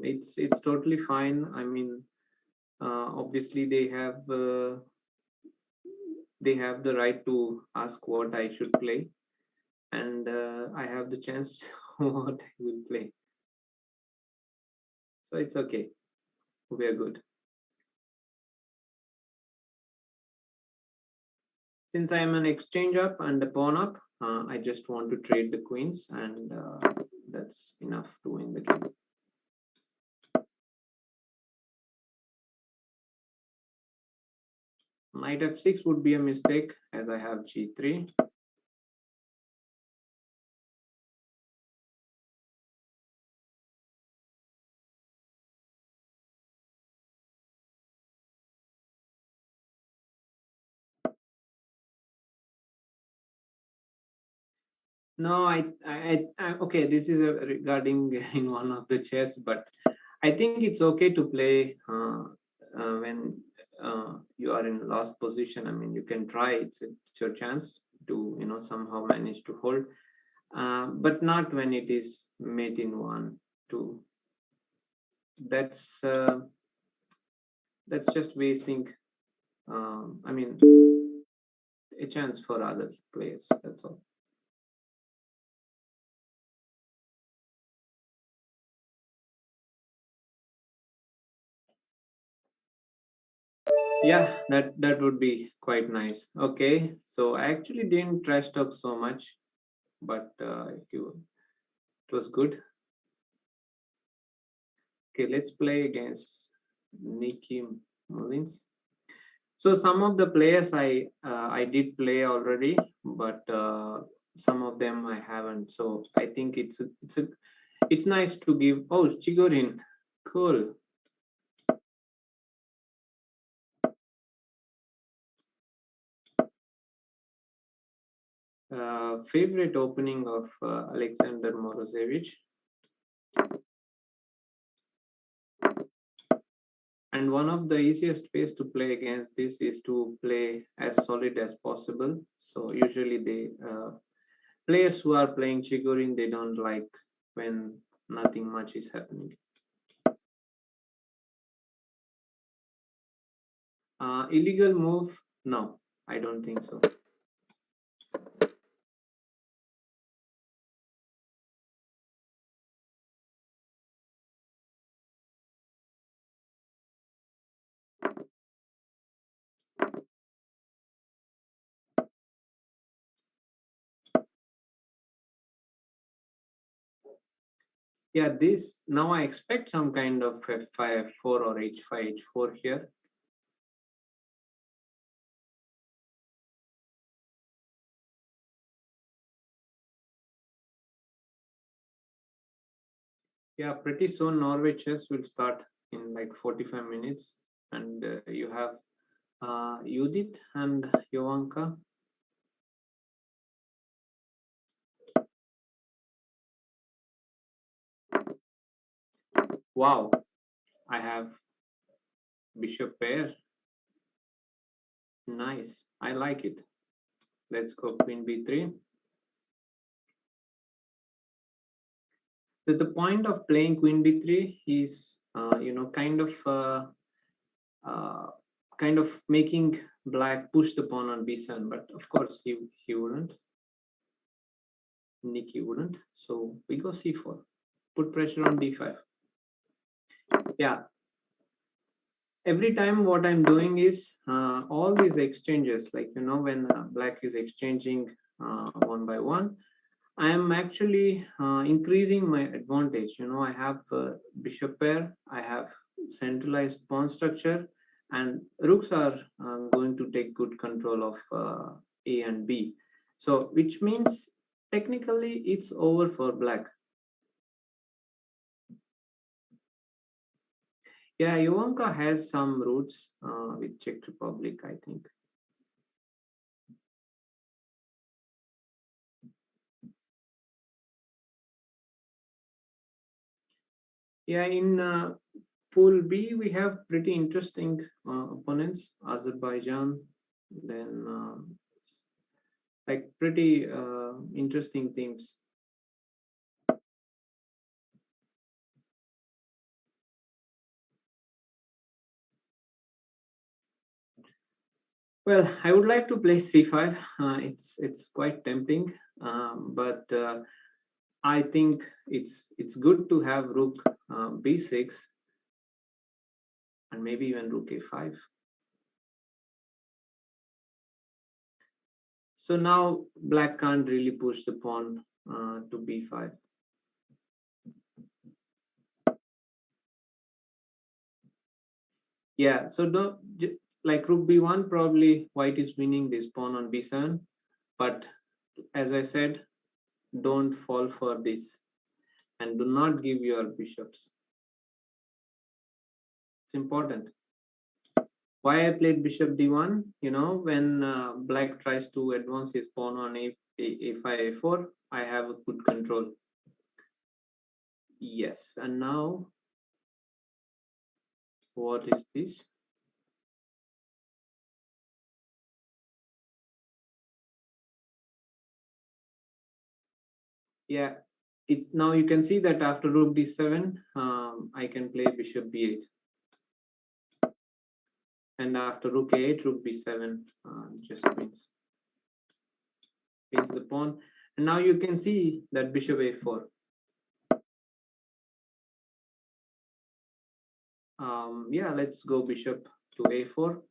[SPEAKER 1] It's totally fine. I mean, obviously they have the right to ask what I should play, and I have the chance what I will play. So it's okay. We are good. Since I am an exchange up and a pawn up, I just want to trade the queens, and that's enough to win the game. Knight f6 would be a mistake, as I have g3. No, okay, this is regarding in one of the chairs, but I think it's okay to play when you are in last position. I mean, you can try. It's your chance to somehow manage to hold, but not when it is mate in 1-2. That's just wasting. I mean, a chance for other players. That's all. Yeah, that would be quite nice. Okay, so I actually didn't trash talk so much, but it was good. Okay, let's play against Nikki Mullins. So some of the players I did play already, but some of them I haven't. So I think it's nice to give. Oh, Chigorin, cool. Favorite opening of Alexander Morozevich. And one of the easiest ways to play against this is to play as solid as possible. So usually the players who are playing Chigorin, they don't like when nothing much is happening. Illegal move? No, I don't think so. Yeah, this now I expect some kind of F5, F4 or H5, H4 here. Yeah, pretty soon Norway chess will start in like 45 minutes, and you have Judith and Jovanka. Wow, I have bishop pair. Nice, I like it. Let's go queen b3. So the point of playing queen b3 is, kind of making black push the pawn on b7. But of course, he wouldn't. Nikki wouldn't. So we go c4. Put pressure on d5. Yeah. Every time what I'm doing is all these exchanges, like when black is exchanging one by one, I am actually increasing my advantage. I have bishop pair, I have centralized pawn structure, and rooks are going to take good control of A and B. So, which means technically it's over for black. Yeah, Ivanka has some roots with Czech Republic, I think. Yeah, in Pool B, we have pretty interesting opponents, Azerbaijan, then like pretty interesting teams. Well, I would like to play c5. It's quite tempting, but I think it's good to have rook b6 and maybe even rook a5. So now black can't really push the pawn to b5. Yeah, so like rook b1, probably white is winning this pawn on b7. But as I said, don't fall for this and do not give your bishops. It's important. Why I played bishop d1, when black tries to advance his pawn on a5, a4, I have a good control. Yes, and now what is this? Yeah, now you can see that after rook d7, I can play bishop b8. And after rook a8, rook b7 just wins the pawn. And now you can see that bishop a4. Yeah, let's go bishop to a4.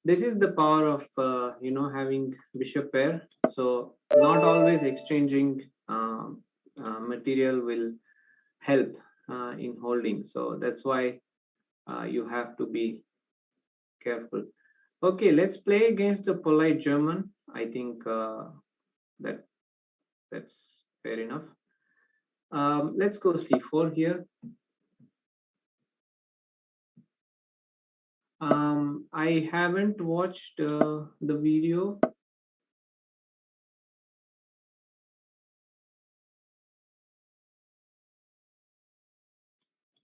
[SPEAKER 1] This is the power of having bishop pair. So not always exchanging material will help in holding. So that's why you have to be careful. Okay, let's play against the polite German. I think that's fair enough. Let's go c4 here. I haven't watched the video.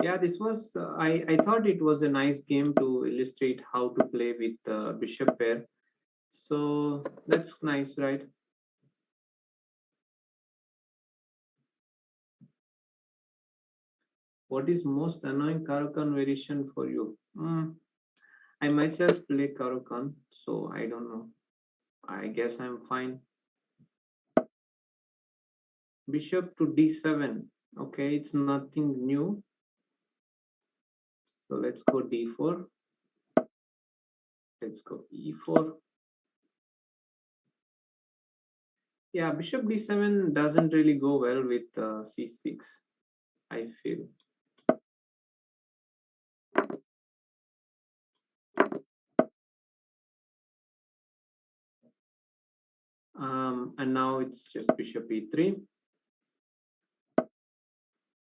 [SPEAKER 1] Yeah, this was, I thought it was a nice game to illustrate how to play with bishop pair. So that's nice, right? What is most annoying Caro-Kann variation for you? I myself play Caro-Kann, so I don't know. I guess I'm fine. Bishop to d7. Okay, it's nothing new. So let's go d4. Let's go e4. Yeah, bishop d7 doesn't really go well with c6, I feel. And now it's just bishop e3.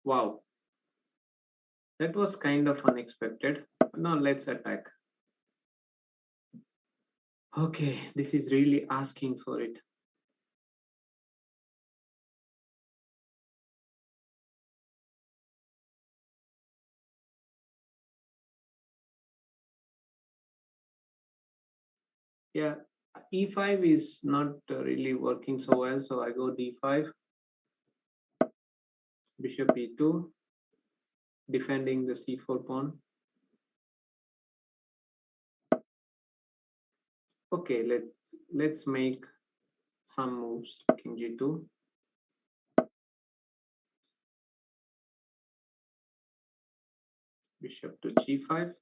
[SPEAKER 1] Wow, that was kind of unexpected. Now let's attack. Okay, this is really asking for it. Yeah, e5 is not really working so well, so I go d5, bishop e2, defending the c4 pawn. Okay, let's make some moves. King g2, bishop to g5.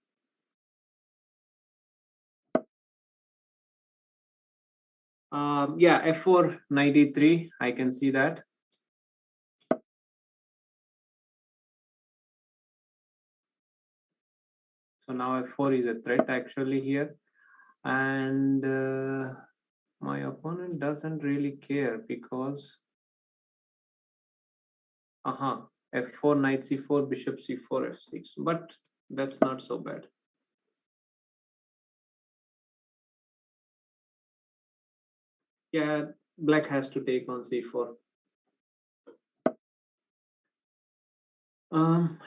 [SPEAKER 1] Yeah, f4 knight e3. I can see that. So now f4 is a threat actually here, and my opponent doesn't really care because f4 knight c4 bishop c4 f6, but that's not so bad. Yeah, black has to take on c4.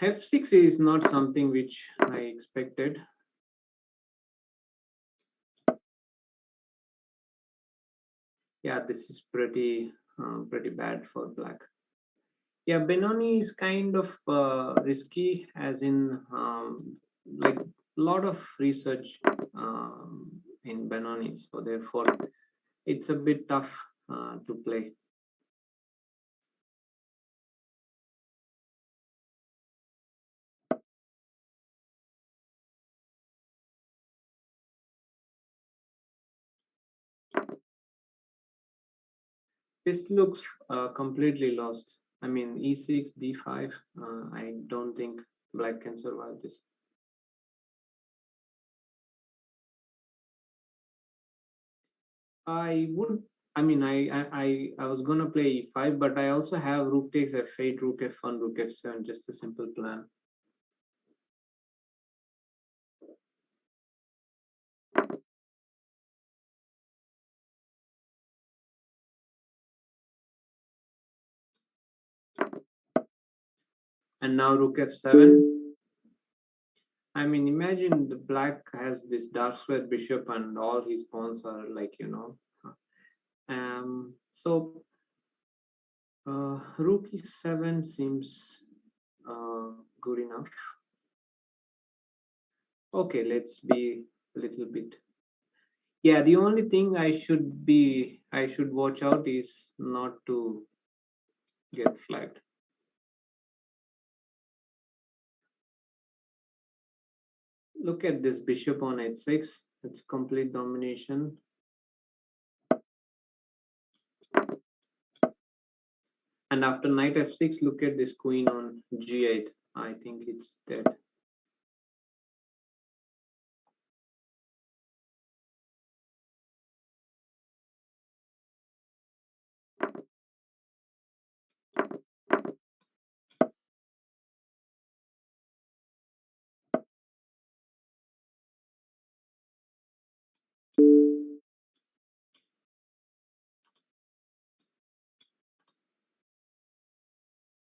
[SPEAKER 1] f6 is not something which I expected. Yeah, this is pretty bad for black. Yeah, Benoni is kind of risky, as in like a lot of research in Benoni, so therefore it's a bit tough to play. This looks completely lost. I mean, e6, d5. I don't think black can survive this. I would. I mean, I was gonna play e5, but I also have rook takes f8, rook f1, rook f7. Just a simple plan. And now rook f7. I mean, imagine the black has this dark square bishop, and all his pawns are like, you know. So rook e7 seems good enough. Okay, let's be a little bit. Yeah, the only thing I should watch out is not to get flagged. Look at this bishop on h6. It's complete domination. And after knight f6, look at this queen on g8. I think it's dead.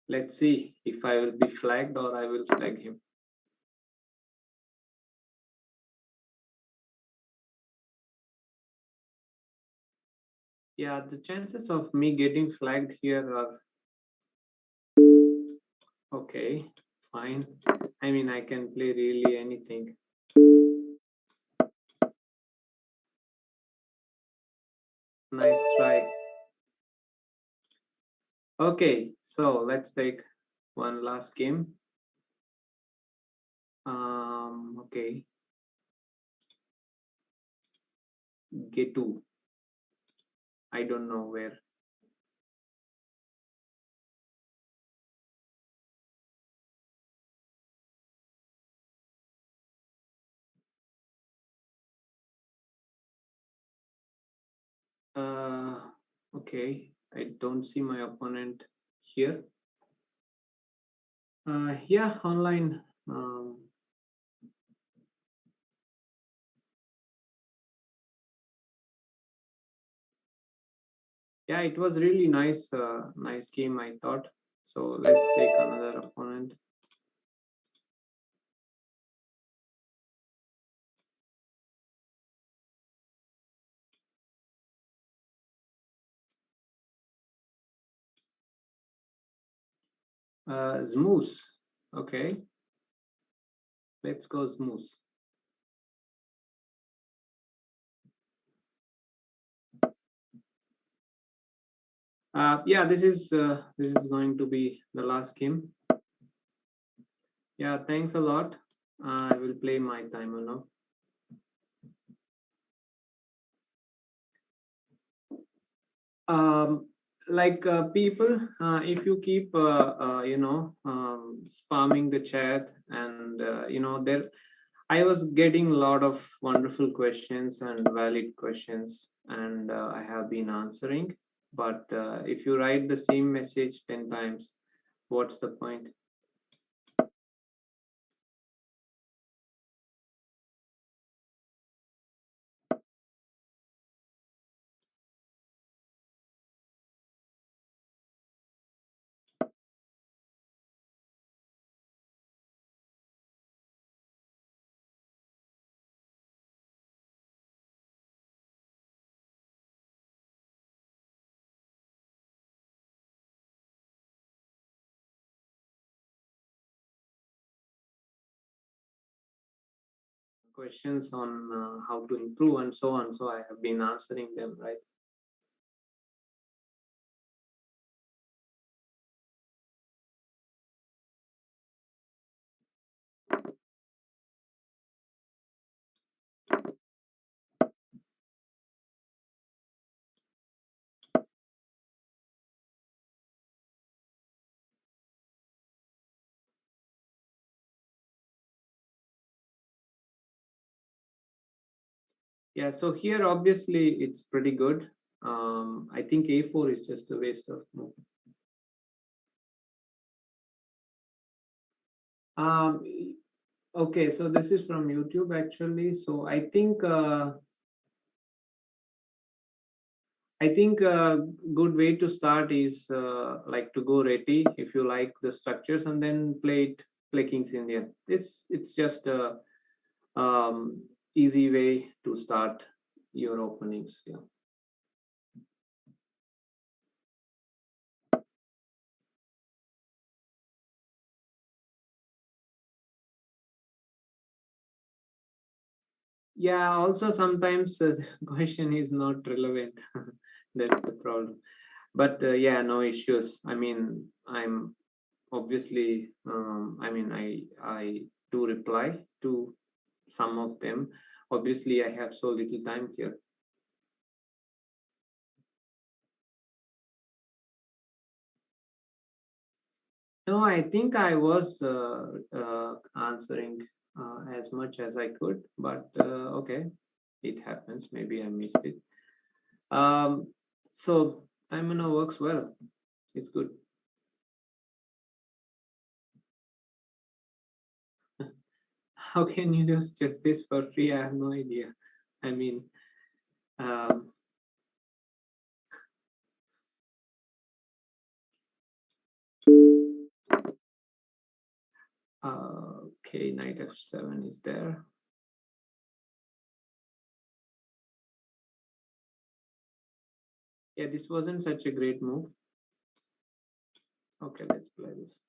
[SPEAKER 1] Let's see if I will be flagged or I will flag him. Yeah, the chances of me getting flagged here are okay, fine. I mean, I can play really anything. Nice try. Okay, so let's take one last game. Okay. G2. I don't know where. Okay, I don't see my opponent here. Yeah, online. Yeah, it was really nice, nice game, I thought. So let's take another opponent. Smooth. Okay, let's go smooth. Yeah, this is going to be the last game. Yeah, thanks a lot. I will play my timer now. Like people, if you keep spamming the chat, and there I was getting a lot of wonderful questions and valid questions, and I have been answering. But if you write the same message 10 times, what's the point? Questions on how to improve and so on. So I have been answering them, right? Yeah, so here obviously it's pretty good. I think a4 is just a waste of move. Okay, so this is from YouTube actually. So I think a good way to start is like to go reti if you like the structures, and then play Kings India. It's just a easy way to start your openings. Yeah. Yeah. Also, sometimes the question is not relevant. That's the problem. But yeah, no issues. I mean, I'm obviously. I mean, I do reply to some of them. Obviously, I have so little time here. No, I think I was answering as much as I could, but okay, it happens. Maybe I missed it. Um, so Timena works well. It's good. How can you use just this for free? I have no idea. I mean, um, okay, knight f7 is there. Yeah, this wasn't such a great move. Okay, let's play this.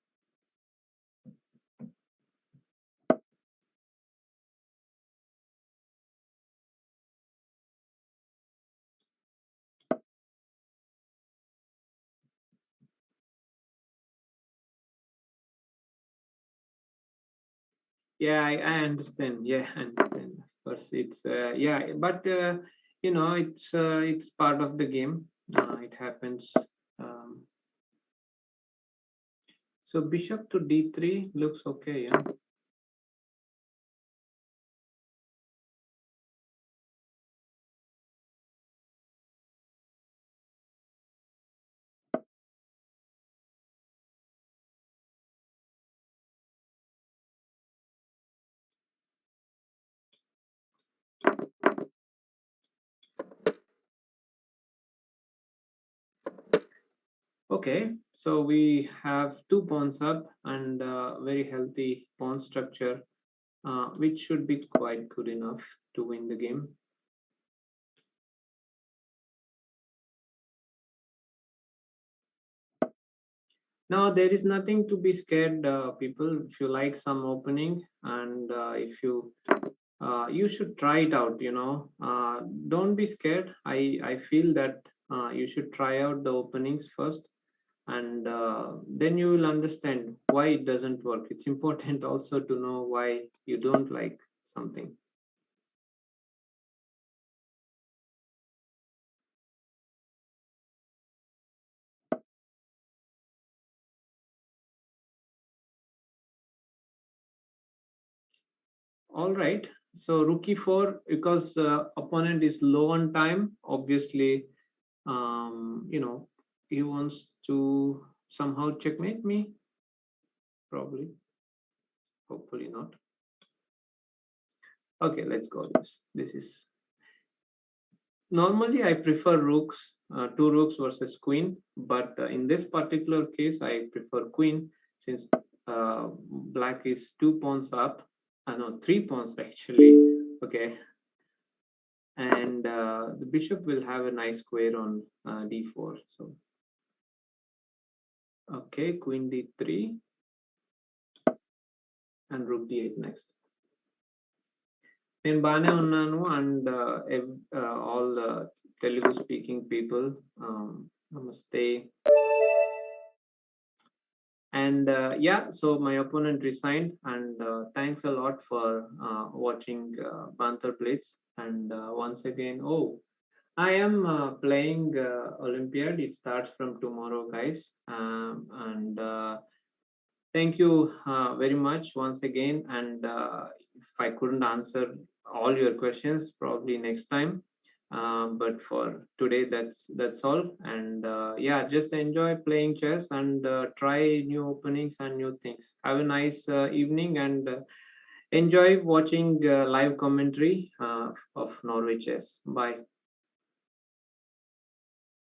[SPEAKER 1] Yeah, I understand. Yeah, I understand. Of course, it's yeah, but it's part of the game. It happens. Um, so bishop to d3 looks okay. Yeah. Okay, so we have two pawns up and very healthy pawn structure, which should be quite good enough to win the game. Now, there is nothing to be scared, people. If you like some opening, and if you should try it out. Don't be scared. I feel that you should try out the openings first, and then you will understand why it doesn't work. It's important also to know why you don't like something. All right. So rook e4, because opponent is low on time. Obviously, he wants to somehow checkmate me. Probably, hopefully not. Okay, let's go. This is normally I prefer rooks, two rooks versus queen, but in this particular case, I prefer queen since black is two pawns up. No, three pawns actually. Okay, and the bishop will have a nice square on d4. So okay, queen d3 and rook d8 next. నేను బాగానే ఉన్నాను and all Telugu speaking people, namaste. And yeah, so my opponent resigned, and thanks a lot for watching Banter Blitz. And once again, oh, I am playing Olympiad. It starts from tomorrow, guys. And thank you very much once again. And if I couldn't answer all your questions probably next time. But for today, that's all. And yeah, just enjoy playing chess and try new openings and new things. Have a nice evening and enjoy watching live commentary of Norway chess. Bye.